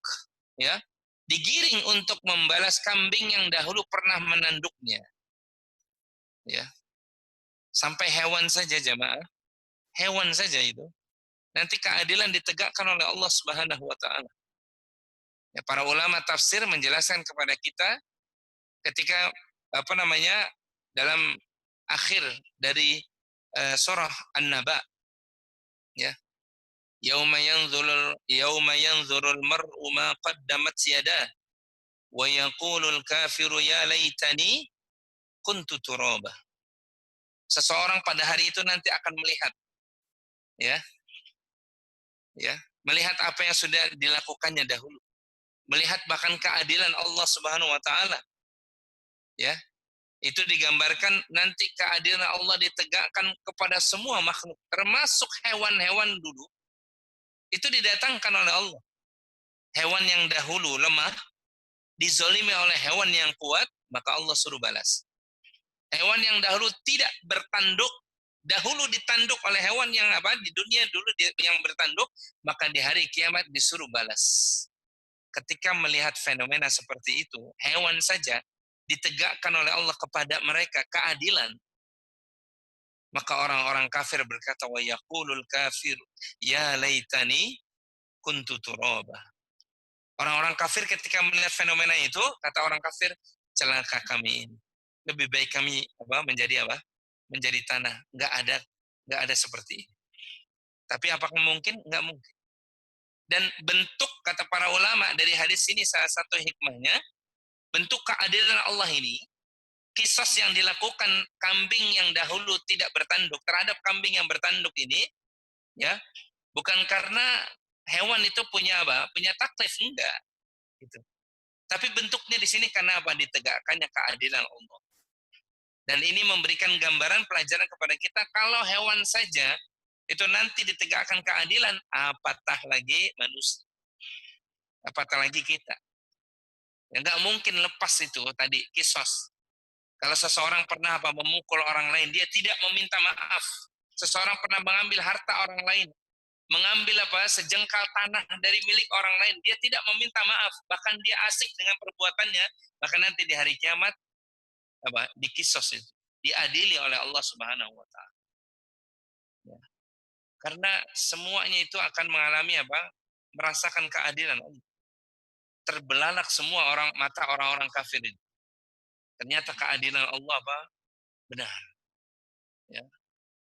ya, digiring untuk membalas kambing yang dahulu pernah menanduknya. Ya. Sampai hewan saja jemaah, hewan saja itu nanti keadilan ditegakkan oleh Allah Subhanahu wa taala. Ya, para ulama tafsir menjelaskan kepada kita ketika dalam akhir dari surah An-Naba, ya. Yauma yanzurul mar'u ma qaddamat yadah wa yaqulul kafiru ya laitani kuntu turaba. Seseorang pada hari itu nanti akan melihat, ya, melihat apa yang sudah dilakukannya dahulu, melihat bahkan keadilan Allah Subhanahu Wa Taala, ya, itu digambarkan nanti keadilan Allah ditegakkan kepada semua makhluk, termasuk hewan-hewan dulu, itu didatangkan oleh Allah. Hewan yang dahulu lemah dizolimi oleh hewan yang kuat, maka Allah suruh balas. Hewan yang dahulu tidak bertanduk, dahulu ditanduk oleh hewan yang di dunia dulu yang bertanduk, maka di hari kiamat disuruh balas. Ketika melihat fenomena seperti itu, hewan saja ditegakkan oleh Allah kepada mereka keadilan, maka orang-orang kafir berkata, wa yaqulul kafir ya laitani kuntu turaba. Orang-orang kafir ketika melihat fenomena itu, kata orang kafir, celaka kami ini. lebih baik kami menjadi menjadi tanah. Nggak ada seperti ini. Tapi apakah mungkin? Nggak mungkin. Dan bentuk kata para ulama dari hadis ini salah satu hikmahnya, bentuk keadilan Allah ini, kisos yang dilakukan kambing yang dahulu tidak bertanduk terhadap kambing yang bertanduk ini, ya, bukan karena hewan itu punya punya taklif, enggak, gitu. Tapi bentuknya di sini karena ditegakkannya keadilan Allah. Dan ini memberikan gambaran pelajaran kepada kita, kalau hewan saja itu nanti ditegakkan keadilan, apatah lagi manusia, apatah lagi kita. Ya, nggak mungkin lepas itu tadi kisos. Kalau seseorang pernah memukul orang lain, dia tidak meminta maaf. Seseorang pernah mengambil harta orang lain, mengambil sejengkal tanah dari milik orang lain, dia tidak meminta maaf, bahkan dia asik dengan perbuatannya, bahkan nanti di hari kiamat dikisos itu, diadili oleh Allah Subhanahu wa taala. Ya. Karena semuanya itu akan mengalami merasakan keadilan Allah. Terbelalak semua mata orang-orang kafir itu. Ternyata keadilan Allah benar. Ya.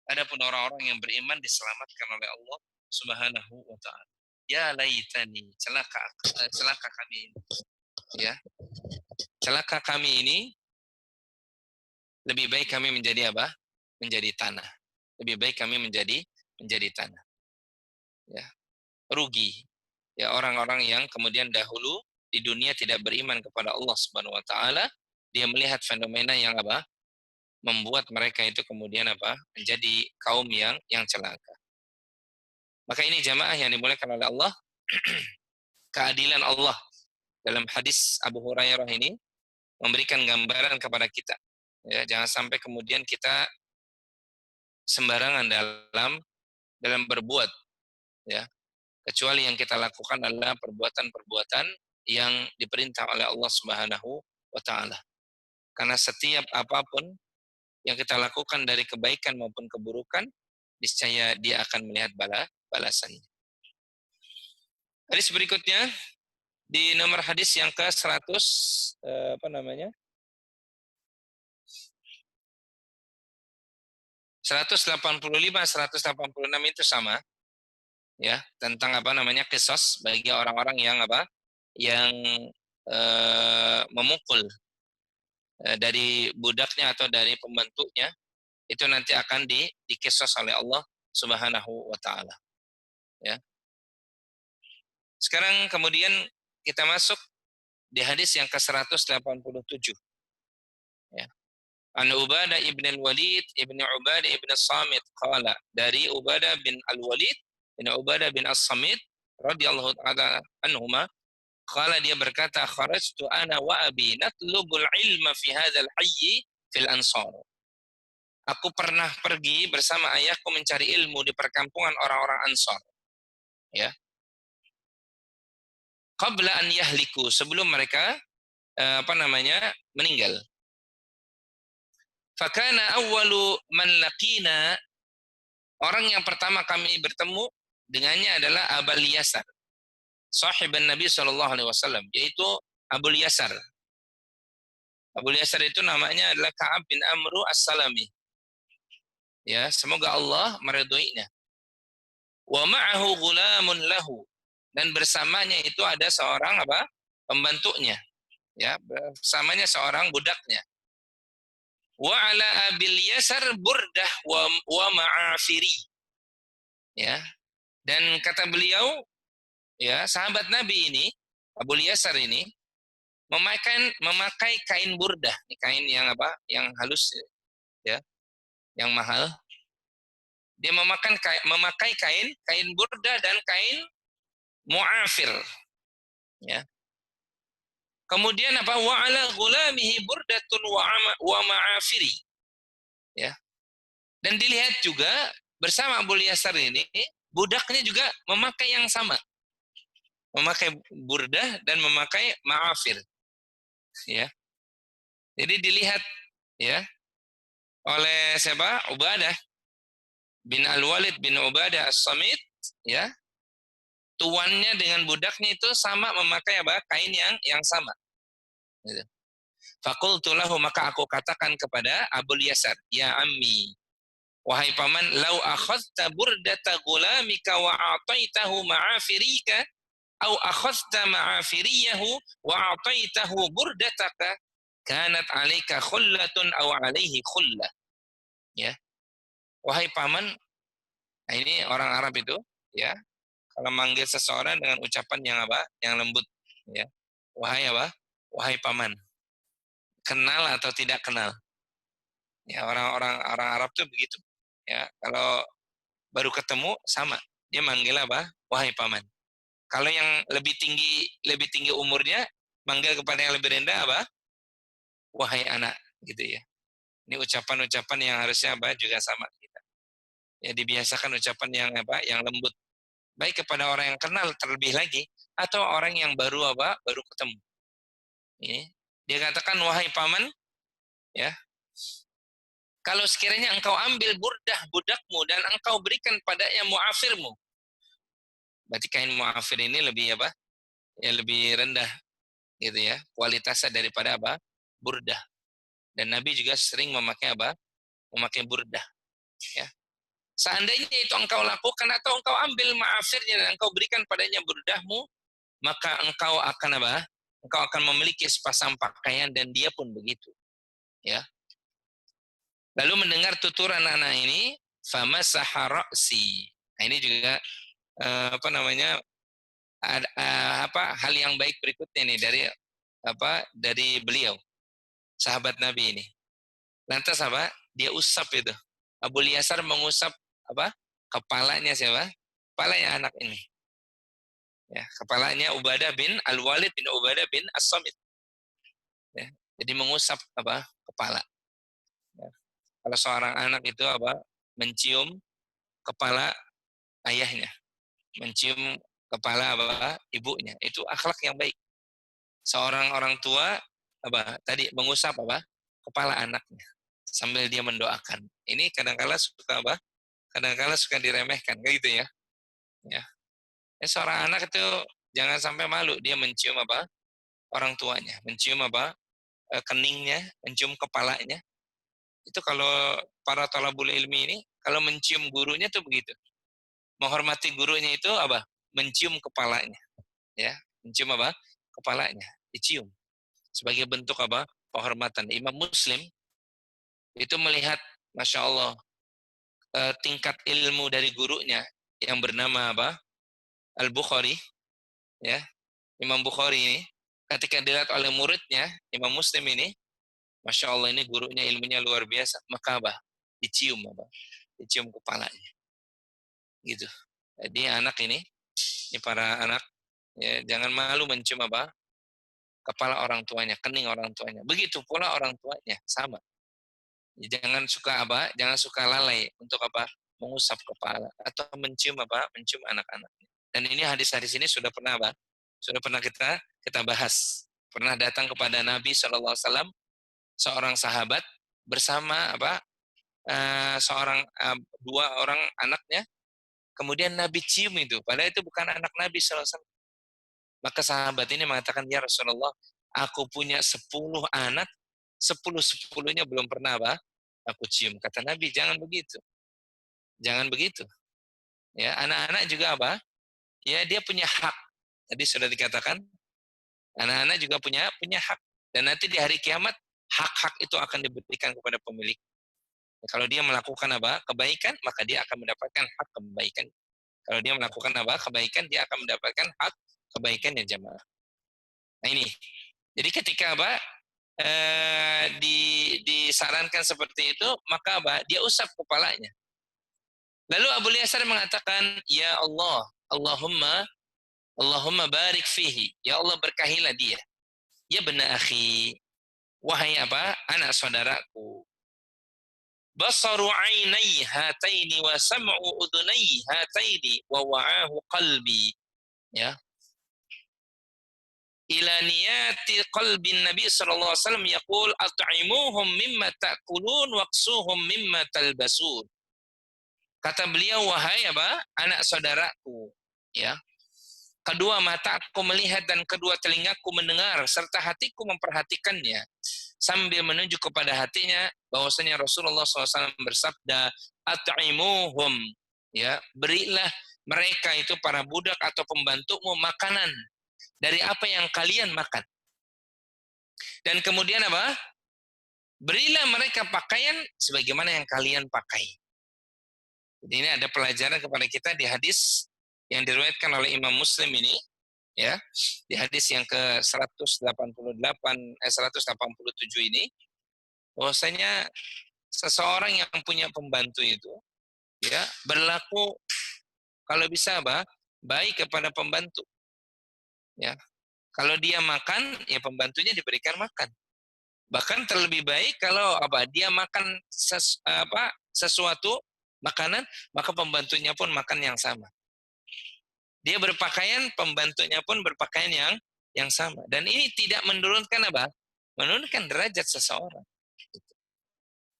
Adapun orang-orang yang beriman diselamatkan oleh Allah Subhanahu wa taala. Ya laitani, celaka kami ini. Ya. Celaka kami ini, lebih baik kami menjadi menjadi tanah. Lebih baik kami menjadi tanah. Ya. Rugi. Ya, orang-orang yang kemudian dahulu di dunia tidak beriman kepada Allah Subhanahu wa taala, dia melihat fenomena yang membuat mereka itu kemudian menjadi kaum yang celaka. Maka ini jamaah yang dimuliakan oleh Allah, keadilan Allah dalam hadis Abu Hurairah ini memberikan gambaran kepada kita. Ya, jangan sampai kemudian kita sembarangan dalam berbuat, ya. Kecuali yang kita lakukan adalah perbuatan-perbuatan yang diperintah oleh Allah Subhanahu wa taala. Karena setiap apapun yang kita lakukan dari kebaikan maupun keburukan, niscaya dia akan melihat balasannya. Hadis berikutnya di nomor hadis yang ke-100 185, 186 itu sama, ya, tentang kisos bagi orang-orang yang yang memukul dari budaknya atau dari pembantunya, itu nanti akan dikisos oleh Allah Subhanahu wa taala. Ya. Sekarang kemudian kita masuk di hadis yang ke-187. Ya. An Ubadah ibn al-Walid ibn Ubadah ibn as-Samit qala, dari Ubadah bin al-Walid bin Ubadah bin as-Samit radhiyallahu ta'ala anhuma, qala, dia berkata, kharajtu ana wa abi natlubul ilma fi hadzal hayy fil ansar. Aku pernah pergi bersama ayahku mencari ilmu di perkampungan orang-orang Ansar. Ya. Qabla an yahliku, sebelum mereka meninggal. Fakana awwalu man laqina, orang yang pertama kami bertemu dengannya adalah Abul Yasar, sahiban Nabi sallallahu alaihi wasallam, yaitu Abul Yasar. Abul Yasar itu namanya adalah Ka'ab bin Amru As-Salami. Ya, semoga Allah meridhoinya. Wa ma'ahu ghulamun lahu, dan bersamanya itu ada seorang pembantunya, ya, bersamanya seorang budaknya. Wa ala Abil Yasar burdah wa ma'afiri, ya, dan kata beliau, ya, sahabat Nabi ini, Abul Yasar ini memakai kain burdah, kain yang yang halus, ya, yang mahal. Dia memakai kain burdah dan kain mu'afir, ya. Kemudian wa ala ghulamihi burdatun wa ma'afiri, ya. Dan dilihat juga bersama Abu Yasar ini, budaknya juga memakai yang sama, memakai burdah dan memakai ma'afir, ya. Jadi dilihat, ya, oleh siapa? Ubadah bin Al-Walid bin Ubadah As-Samit, ya. Tuannya dengan budaknya itu sama memakai kain yang sama. Gitu. Faqultu lahu, maka aku katakan kepada Abul Yasar, ya ammi, wahai paman, lau akhadta burdata gulamika wa a'taitahu ma'afirika, au akhadta ma'afiriyahu wa a'taitahu burdataka, kanat 'alaika khullatun au 'alaihi khullah. Ya. Wahai paman, nah ini orang Arab itu, ya, kalau manggil seseorang dengan ucapan yang apa? Yang lembut, ya. Wahai apa? Wahai paman. Kenal atau tidak kenal? Ya, orang Arab tuh begitu. Ya, kalau baru ketemu sama, dia manggil apa? Wahai paman. Kalau yang lebih tinggi umurnya, manggil kepada yang lebih rendah apa? Wahai anak, gitu ya. Ini ucapan-ucapan yang harusnya apa? Juga sama kita. Ya, dibiasakan ucapan yang apa? Yang lembut. Baik kepada orang yang kenal terlebih lagi, atau orang yang baru apa? Baru ketemu. Ini dia katakan, wahai paman, ya, kalau sekiranya engkau ambil burdah budakmu dan engkau berikan padanya muafirmu, berarti kain muafir ini lebih apa? Ya lebih rendah, gitu ya, kualitasnya daripada apa? Burdah. Dan Nabi juga sering memakai apa? Memakai burdah. Ya. Seandainya itu engkau lakukan atau engkau ambil muafirnya dan engkau berikan padanya burdahmu, maka engkau akan apa? Engkau akan memiliki sepasang pakaian dan dia pun begitu. Ya. Lalu mendengar tuturan anak ini, famasaha ra'si. Nah, ini juga apa namanya? Hal yang baik berikutnya nih dari beliau, sahabat Nabi ini. Lantas apa? Dia usap itu. Abu Yasar mengusap apa? Kepalanya siapa? Kepalanya anak ini. Ya, kepalanya Ubadah bin Al-Walid bin Ubadah bin As-Samit. Ya, jadi mengusap apa? Kepala. Ya. Kalau seorang anak itu apa? Mencium kepala ayahnya, mencium kepala apa? Ibunya. Itu akhlak yang baik. Seorang orang tua apa? Tadi mengusap apa? Kepala anaknya sambil dia mendoakan. Ini kadang-kala suka apa? Kadang-kala suka diremehkan, kayak gitu ya. Ya. Seorang anak itu jangan sampai malu dia mencium apa? Orang tuanya, mencium apa? Keningnya, mencium kepalanya. Itu kalau para thalabul ilmi ini kalau mencium gurunya tuh begitu. Menghormati gurunya itu apa? Mencium kepalanya, ya. Mencium apa? Kepalanya, dicium sebagai bentuk apa? Penghormatan. Imam Muslim itu melihat, masya Allah, tingkat ilmu dari gurunya yang bernama apa? Al-Bukhari, ya. Imam Bukhari ini ketika dilihat oleh muridnya Imam Muslim ini, masya Allah, ini gurunya ilmunya luar biasa, maka apa? Dicium apa? Dicium kepalanya, gitu. Jadi anak ini para anak, ya, jangan malu mencium apa? Kepala orang tuanya, kening orang tuanya. Begitu pula orang tuanya, sama. Jangan suka apa? Jangan suka lalai untuk apa? Mengusap kepala atau mencium apa? Mencium anak-anaknya. Dan ini hadis-hadis ini sudah pernah apa? Sudah pernah kita bahas. Pernah datang kepada Nabi SAW seorang sahabat bersama apa? Dua orang anaknya. Kemudian Nabi cium itu, padahal itu bukan anak Nabi SAW. Maka sahabat ini mengatakan, ya Rasulullah, aku punya 10 anak, 10-10-nya belum pernah apa? Aku cium. Kata Nabi, jangan begitu. Jangan begitu. Ya, anak-anak juga apa? Ya, dia punya hak. Tadi sudah dikatakan, anak-anak juga punya hak. Dan nanti di hari kiamat, hak-hak itu akan diberikan kepada pemilik. Kalau dia melakukan apa? Kebaikan, maka dia akan mendapatkan hak kebaikan. Kalau dia melakukan apa? Kebaikan, dia akan mendapatkan hak kebaikan yang jamaah. Nah ini. Jadi ketika apa? Disarankan seperti itu, maka apa? Dia usap kepalanya. Lalu Abu Yasar mengatakan, ya Allah, Allahumma barik fihi. Ya Allah, berkahilah dia. Ya bena akhi. Wahai apa? Anak saudaraku. Basaru ainai hataini wa sam'u udunai hataini wa wa'ahu qalbi. Ya. Ila niyati qalbin Nabi sallallahu alaihi wasallam yaqul at'imuhum mimma ta'kulun waqsuhum mimma talbasun. Kata beliau, wahai apa? Anak saudaraku, ya. Kedua mataku melihat dan kedua telingaku mendengar serta hatiku memperhatikannya. sambil menunjuk kepada hatinya bahwasanya Rasulullah SAW bersabda, at'imuhum, ya, berilah mereka itu para budak atau pembantumu makanan dari apa yang kalian makan. Dan kemudian apa? Berilah mereka pakaian sebagaimana yang kalian pakai. Jadi ini ada pelajaran kepada kita di hadis yang diriwayatkan oleh Imam Muslim ini, ya. Di hadis yang ke 187 ini, bahwasanya seseorang yang punya pembantu itu, ya, berlaku kalau bisa apa? Baik kepada pembantu, ya. Kalau dia makan, ya pembantunya diberikan makan. Bahkan terlebih baik kalau apa? Dia makan sesuatu makanan, maka pembantunya pun makan yang sama. Dia berpakaian, pembantunya pun berpakaian yang sama. Dan ini tidak menurunkan apa? Menurunkan derajat seseorang.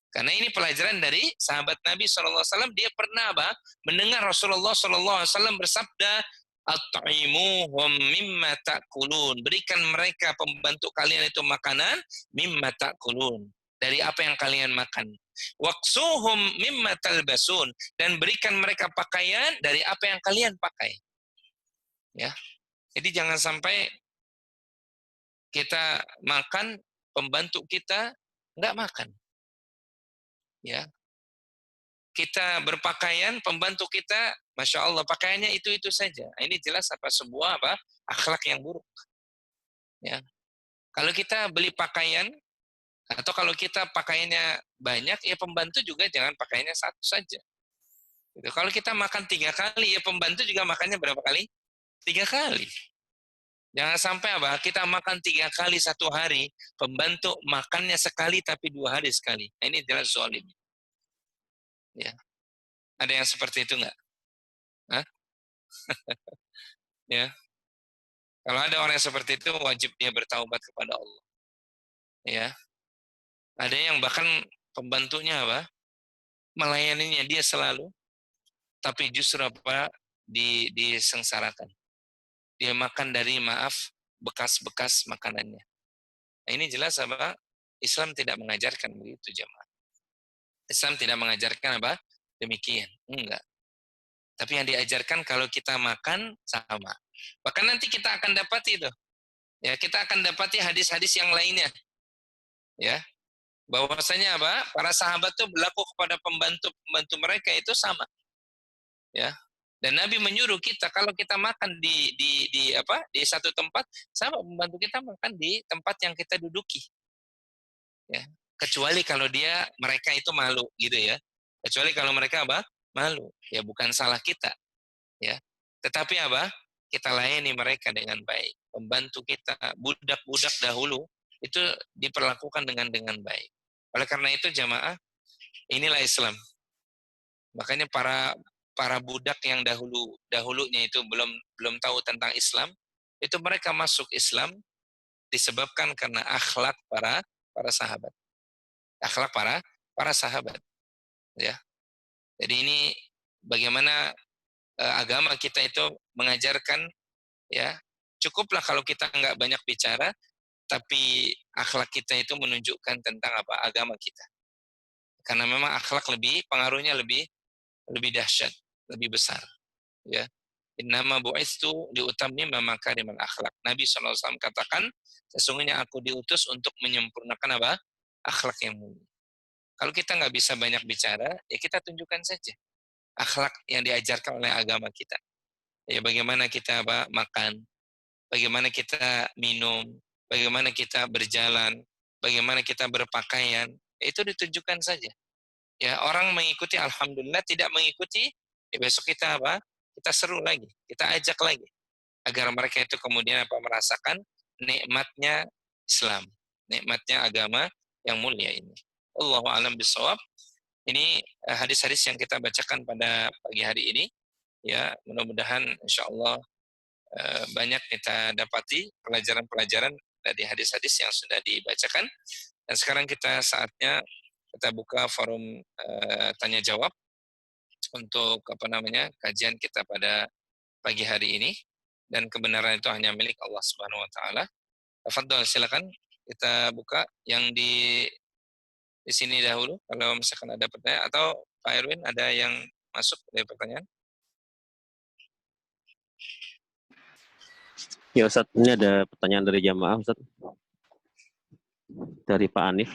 Karena ini pelajaran dari sahabat Nabi SAW. Dia pernah apa? Mendengar Rasulullah SAW bersabda, at'imuhum mimma ta'kulun. Berikan mereka pembantu kalian itu makanan mimma ta'kulun. Dari apa yang kalian makan. Waksuhum mimma talbasun. Dan berikan mereka pakaian dari apa yang kalian pakai. Ya. Jadi jangan sampai kita makan, pembantu kita nggak makan. Ya, kita berpakaian, pembantu kita, masya Allah, pakaiannya itu saja. Ini jelas apa sebuah apa akhlak yang buruk. Ya, kalau kita beli pakaian atau kalau kita pakaiannya banyak, ya pembantu juga jangan pakaiannya satu saja. Gitu. Kalau kita makan 3 kali, ya pembantu juga makannya berapa kali? 3 kali. Jangan sampai apa kita makan 3 kali satu hari, pembantu makannya sekali tapi 2 hari sekali. Nah, ini jelas zalim. Ya. Ada yang seperti itu enggak? Hah? Ya. Kalau ada orang yang seperti itu, wajib dia bertaubat kepada Allah. Ya. Ada yang bahkan pembantunya apa? Melayaninya dia selalu, tapi justru apa? Disengsarakan. Dia makan dari maaf bekas-bekas makanannya. Nah, ini jelas apa? Islam tidak mengajarkan begitu, jemaah. Islam tidak mengajarkan apa? Demikian. Enggak. Tapi yang diajarkan kalau kita makan sama. Bahkan nanti kita akan dapati itu. Ya, kita akan dapati hadis-hadis yang lainnya. Ya. Bahwasanya apa? Para sahabat itu berlaku kepada pembantu-pembantu mereka itu sama. Ya. Dan Nabi menyuruh kita kalau kita makan di satu tempat, sama pembantu kita makan di tempat yang kita duduki. Ya. Kecuali kalau mereka itu malu gitu ya. Kecuali kalau mereka apa? Malu. Ya bukan salah kita. Ya. Tetapi apa? Kita layani mereka dengan baik. Pembantu kita, budak-budak dahulu itu diperlakukan dengan baik. Oleh karena itu jamaah, inilah Islam. Makanya para budak yang dahulunya itu belum tahu tentang Islam, itu mereka masuk Islam disebabkan karena akhlak para sahabat. Akhlak para sahabat, ya. Jadi ini bagaimana agama kita itu mengajarkan, ya, cukuplah kalau kita nggak banyak bicara, tapi akhlak kita itu menunjukkan tentang apa agama kita. Karena memang akhlak pengaruhnya lebih dahsyat, lebih besar. Ya, innama bu'istu liutammima makarimal akhlak. Nabi SAW katakan, sesungguhnya aku diutus untuk menyempurnakan apa? Akhlak yang mulia. Kalau kita nggak bisa banyak bicara, ya kita tunjukkan saja akhlak yang diajarkan oleh agama kita. Ya bagaimana kita makan, bagaimana kita minum, bagaimana kita berjalan, bagaimana kita berpakaian, itu ditunjukkan saja. Ya, orang mengikuti alhamdulillah, tidak mengikuti, ya besok kita kita seru lagi, kita ajak lagi agar mereka itu kemudian merasakan nikmatnya Islam, nikmatnya agama yang mulia ini. Allahu a'lam bishawab. Ini hadis-hadis yang kita bacakan pada pagi hari ini, ya mudah-mudahan insyaallah banyak kita dapati pelajaran-pelajaran dari hadis-hadis yang sudah dibacakan. Dan sekarang saatnya kita buka forum tanya jawab untuk kajian kita pada pagi hari ini, dan kebenaran itu hanya milik Allah Subhanahu wa taala. Tafadhol, silakan Kita buka yang di sini dahulu, kalau misalkan ada pertanyaan, atau Pak Erwin ada yang masuk dari pertanyaan? Ya Ustaz, ini ada pertanyaan dari jamaah Ustaz, dari Pak Anif.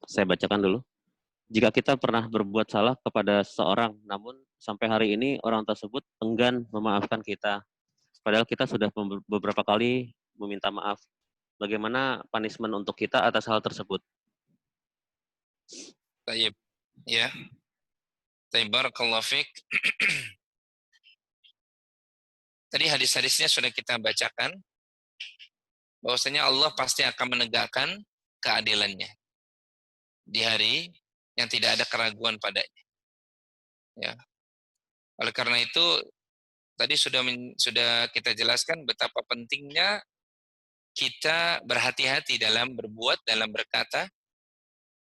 Saya bacakan dulu. Jika kita pernah berbuat salah kepada seseorang, namun sampai hari ini orang tersebut enggan memaafkan kita, padahal kita sudah beberapa kali meminta maaf. Bagaimana punishment untuk kita atas hal tersebut? Tayyib. Ya. Tayyib, barakallahu fiik. Tadi hadis-hadisnya sudah kita bacakan, bahwasanya Allah pasti akan menegakkan keadilannya di hari yang tidak ada keraguan padanya. Ya. Oleh karena itu, tadi sudah kita jelaskan betapa pentingnya kita berhati-hati dalam berbuat, dalam berkata,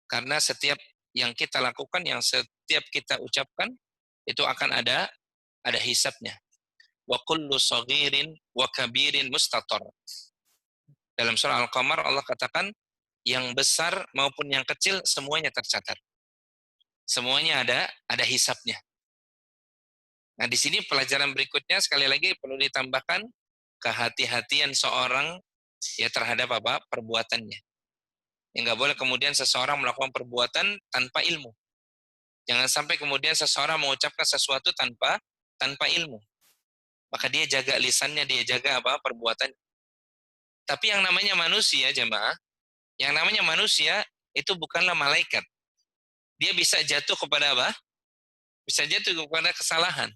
karena setiap yang kita lakukan, yang setiap kita ucapkan, itu akan ada hisabnya. Wa kullu saghirin wa kabirin mustatar. Dalam surah Al-Qamar Allah katakan, yang besar maupun yang kecil semuanya tercatat. Semuanya ada hisabnya. Nah, di sini pelajaran berikutnya sekali lagi perlu ditambahkan kehati-hatian seorang ya terhadap apa? Perbuatannya. Ya, nggak boleh kemudian seseorang melakukan perbuatan tanpa ilmu. Jangan sampai kemudian seseorang mengucapkan sesuatu tanpa ilmu. Maka dia jaga lisannya, dia jaga apa? Perbuatannya. Tapi yang namanya manusia, jemaah, yang namanya manusia itu bukanlah malaikat. Dia bisa jatuh kepada apa? Bisa jatuh kepada kesalahan.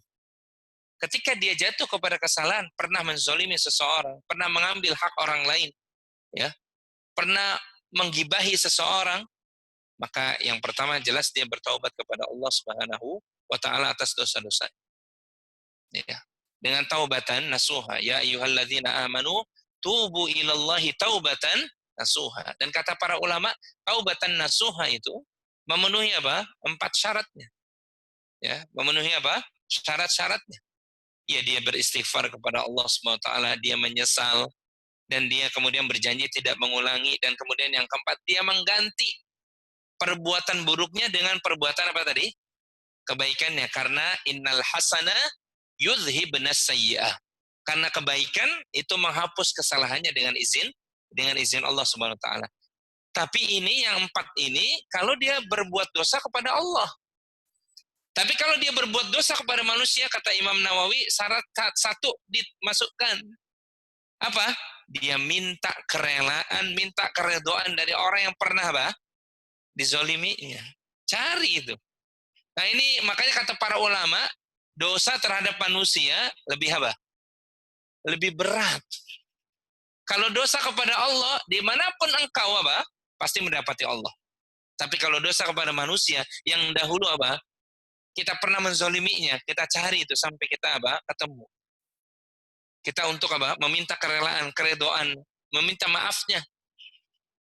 Ketika dia jatuh kepada kesalahan, pernah menzolimi seseorang, pernah mengambil hak orang lain, ya, pernah menggibahi seseorang, maka yang pertama jelas dia bertaubat kepada Allah Subhanahu wa taala atas dosa-dosa. Ya. Dengan taubatan nasuha, ya ayyuhalladzina amanu tubu ilallahi taubatan nasuha. Dan kata para ulama, taubatan nasuha itu memenuhi apa? 4 syaratnya. Ya, memenuhi apa? Syarat-syaratnya. Ya, dia beristighfar kepada Allah Subhanahu wa taala, dia menyesal, dan dia kemudian berjanji tidak mengulangi, dan kemudian yang keempat, dia mengganti perbuatan buruknya dengan perbuatan apa tadi? Kebaikannya, karena innal hasana yudhibnas sayyi'ah. Karena kebaikan itu menghapus kesalahannya dengan izin Allah Subhanahu wa taala. Tapi ini yang 4 ini kalau dia berbuat dosa kepada Allah. Tapi kalau dia berbuat dosa kepada manusia, kata Imam Nawawi, syarat 1 dimasukkan. Apa? Dia minta kerelaan, minta keredoan dari orang yang pernah apa? Dizoliminya. Cari itu. Nah ini makanya kata para ulama, dosa terhadap manusia lebih apa? Lebih berat. Kalau dosa kepada Allah, dimanapun engkau apa? Pasti mendapati Allah. Tapi kalau dosa kepada manusia, yang dahulu apa? Kita pernah menzoliminya, kita cari itu sampai kita apa? Ketemu. Kita untuk apa? Meminta kerelaan, keredoan, meminta maafnya.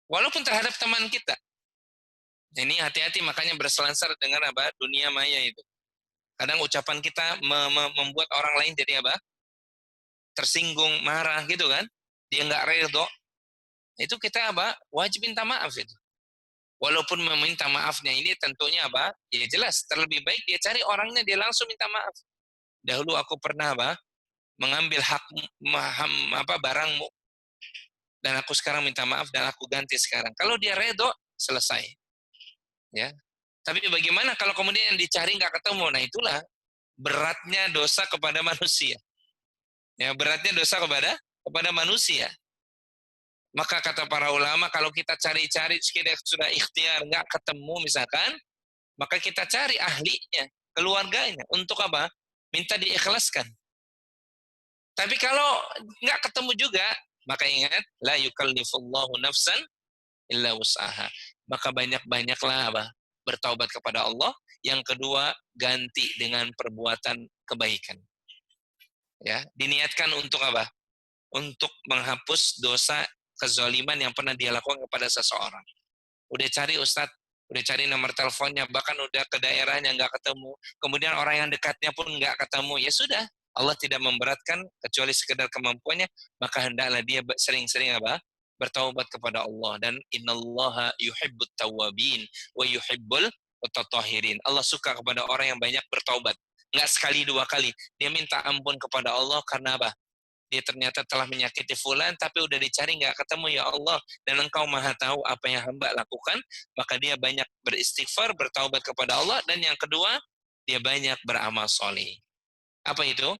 Walaupun terhadap teman kita. Ini hati-hati, makanya berselansar dengan apa? Dunia maya itu. Kadang ucapan kita membuat orang lain jadi apa? Tersinggung, marah gitu kan. Dia nggak redho. Itu kita apa? Wajib minta maaf itu. Walaupun meminta maafnya ini tentunya apa? Ya jelas, terlebih baik dia cari orangnya, dia langsung minta maaf. Dahulu aku pernah apa? Mengambil hak barangmu, dan aku sekarang minta maaf dan aku ganti sekarang. Kalau dia redho, selesai. Ya. Tapi bagaimana kalau kemudian yang dicari nggak ketemu? Nah itulah beratnya dosa kepada manusia. Ya, beratnya dosa kepada manusia. Maka kata para ulama, kalau kita cari-cari sudah ikhtiar nggak ketemu misalkan, maka kita cari ahlinya, keluarganya, untuk apa? Minta diikhlaskan. Tapi kalau nggak ketemu juga, maka ingat, la yukallifullahu nafsan illa wus'aha. Maka banyak-banyaklah apa? Bertaubat kepada Allah. Yang kedua, ganti dengan perbuatan kebaikan. Ya, diniatkan untuk apa? Untuk menghapus dosa kezaliman yang pernah dia lakukan kepada seseorang. Udah cari Ustadz, udah cari nomor teleponnya, bahkan udah ke daerahnya nggak ketemu. Kemudian orang yang dekatnya pun nggak ketemu. Ya sudah, Allah tidak memberatkan kecuali sekedar kemampuannya, maka hendaklah dia sering-sering apa? bertaubat kepada Allah, dan innallaha yuhibbut tawwabin wa yuhibbul mutatahhirin. Allah suka kepada orang yang banyak bertaubat. Enggak sekali dua kali. Dia minta ampun kepada Allah karena apa? Dia ternyata telah menyakiti fulan, tapi udah dicari nggak ketemu, ya Allah, dan Engkau maha tahu apa yang hamba lakukan, maka dia banyak beristighfar, bertaubat kepada Allah, dan yang kedua, dia banyak beramal soleh. Apa itu?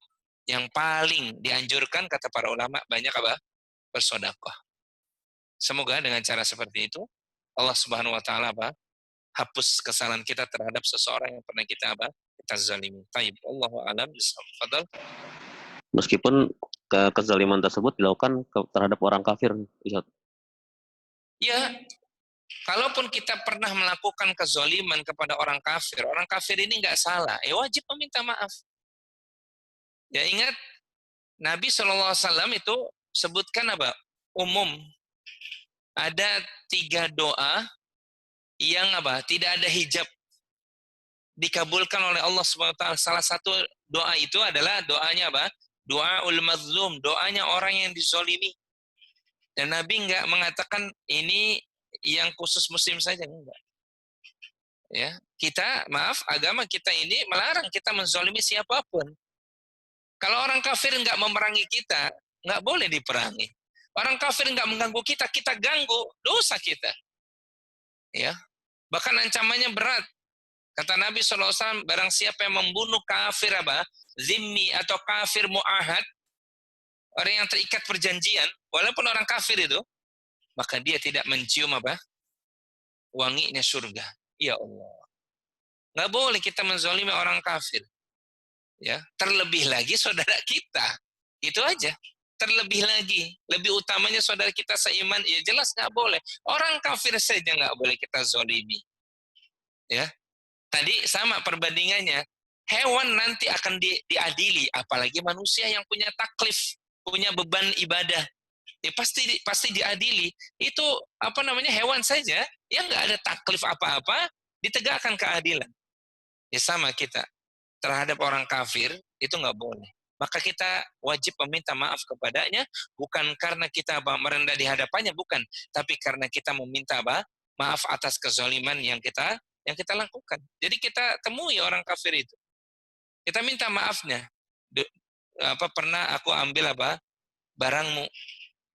Yang paling dianjurkan, kata para ulama, banyak apa? Bersedekah. Semoga dengan cara seperti itu, Allah Subhanahu wa Ta'ala apa? Hapus kesalahan kita terhadap seseorang yang pernah kita apa? Kita zalimi. Taib. Allahu a'lam bishawab. Fadal. Meskipun kezaliman tersebut dilakukan terhadap orang kafir, Ustaz. Ya, kalaupun kita pernah melakukan kezaliman kepada orang kafir ini nggak salah, wajib meminta maaf. Ya, ingat, Nabi SAW itu sebutkan apa? Umum. Ada 3 doa yang apa? Tidak ada hijab, dikabulkan oleh Allah Subhanahu wa Ta'ala. Salah satu doa itu adalah doanya apa? Doaul mazlum, doanya orang yang dizalimi. Dan Nabi enggak mengatakan ini yang khusus muslim saja, enggak. Ya, kita, maaf, agama kita ini melarang kita menzalimi siapapun. Kalau orang kafir enggak memerangi kita, enggak boleh diperangi. Orang kafir enggak mengganggu kita, kita ganggu, dosa kita. Ya, bahkan ancamannya berat. Kata Nabi SAW, barang siapa yang membunuh kafir apa? Zimmi atau kafir mu'ahad, orang yang terikat perjanjian, walaupun orang kafir itu, maka dia tidak mencium apa? Wanginya surga. Ya Allah. Nggak boleh kita menzalimi orang kafir. Ya, terlebih lagi saudara kita. Itu aja. Terlebih lagi, lebih utamanya saudara kita seiman, ya jelas nggak boleh. Orang kafir saja nggak boleh kita zalimi. Ya. Tadi sama perbandingannya. Hewan nanti akan diadili, apalagi manusia yang punya taklif, punya beban ibadah. Ya pasti diadili. Itu apa namanya, hewan saja yang nggak ada taklif apa-apa, ditegakkan keadilan. Ya sama kita terhadap orang kafir itu nggak boleh. Maka kita wajib meminta maaf kepadanya, bukan karena kita merendah di hadapannya, bukan, tapi karena kita meminta maaf atas kezaliman yang kita lakukan. Jadi kita temui orang kafir itu, kita minta maafnya. Pernah aku ambil barangmu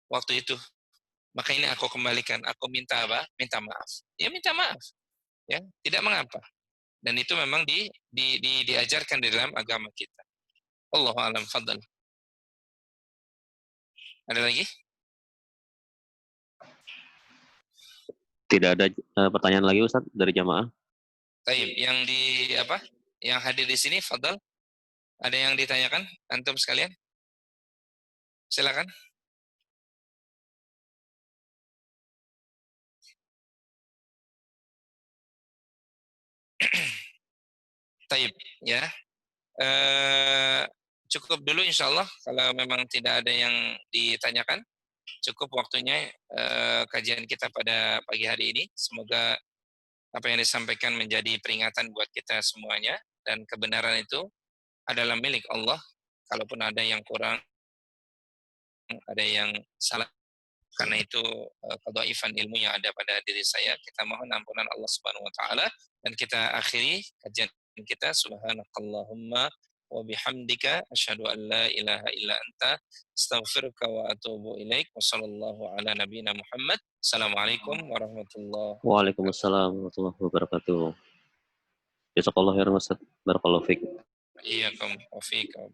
waktu itu, maka ini aku kembalikan, aku minta minta maaf. Ya minta maaf, ya tidak mengapa. Dan itu memang diajarkan di dalam agama kita. Allahu a'lam. Fadhal. Ada lagi? Tidak ada pertanyaan lagi, Ustaz, dari jamaah. Taib, yang hadir di sini, fadhal. Ada yang ditanyakan antum sekalian? Silakan. Taib, ya. Cukup dulu insya Allah. Kalau memang tidak ada yang ditanyakan, cukup waktunya kajian kita pada pagi hari ini. Semoga apa yang disampaikan menjadi peringatan buat kita semuanya, dan kebenaran itu adalah milik Allah. Kalaupun ada yang kurang, ada yang salah, karena itu kedhaifan ilmu yang ada pada diri saya, kita mohon ampunan Allah Subhanahu wa taala, dan kita akhiri kajian kita. Subhanakallahumma wa bihamdika asyhadu an la ilaha illa anta astaghfiruka wa atubu ilaik. Wassallallahu ala nabiyyina Muhammad. Assalamualaikum warahmatullahi wabarakatuh. Waalaikumsalam warahmatullahi wabarakatuh. Jazakallahu khairan, Ustaz. Barakallahu fiik. Iyyakum wa fiikum.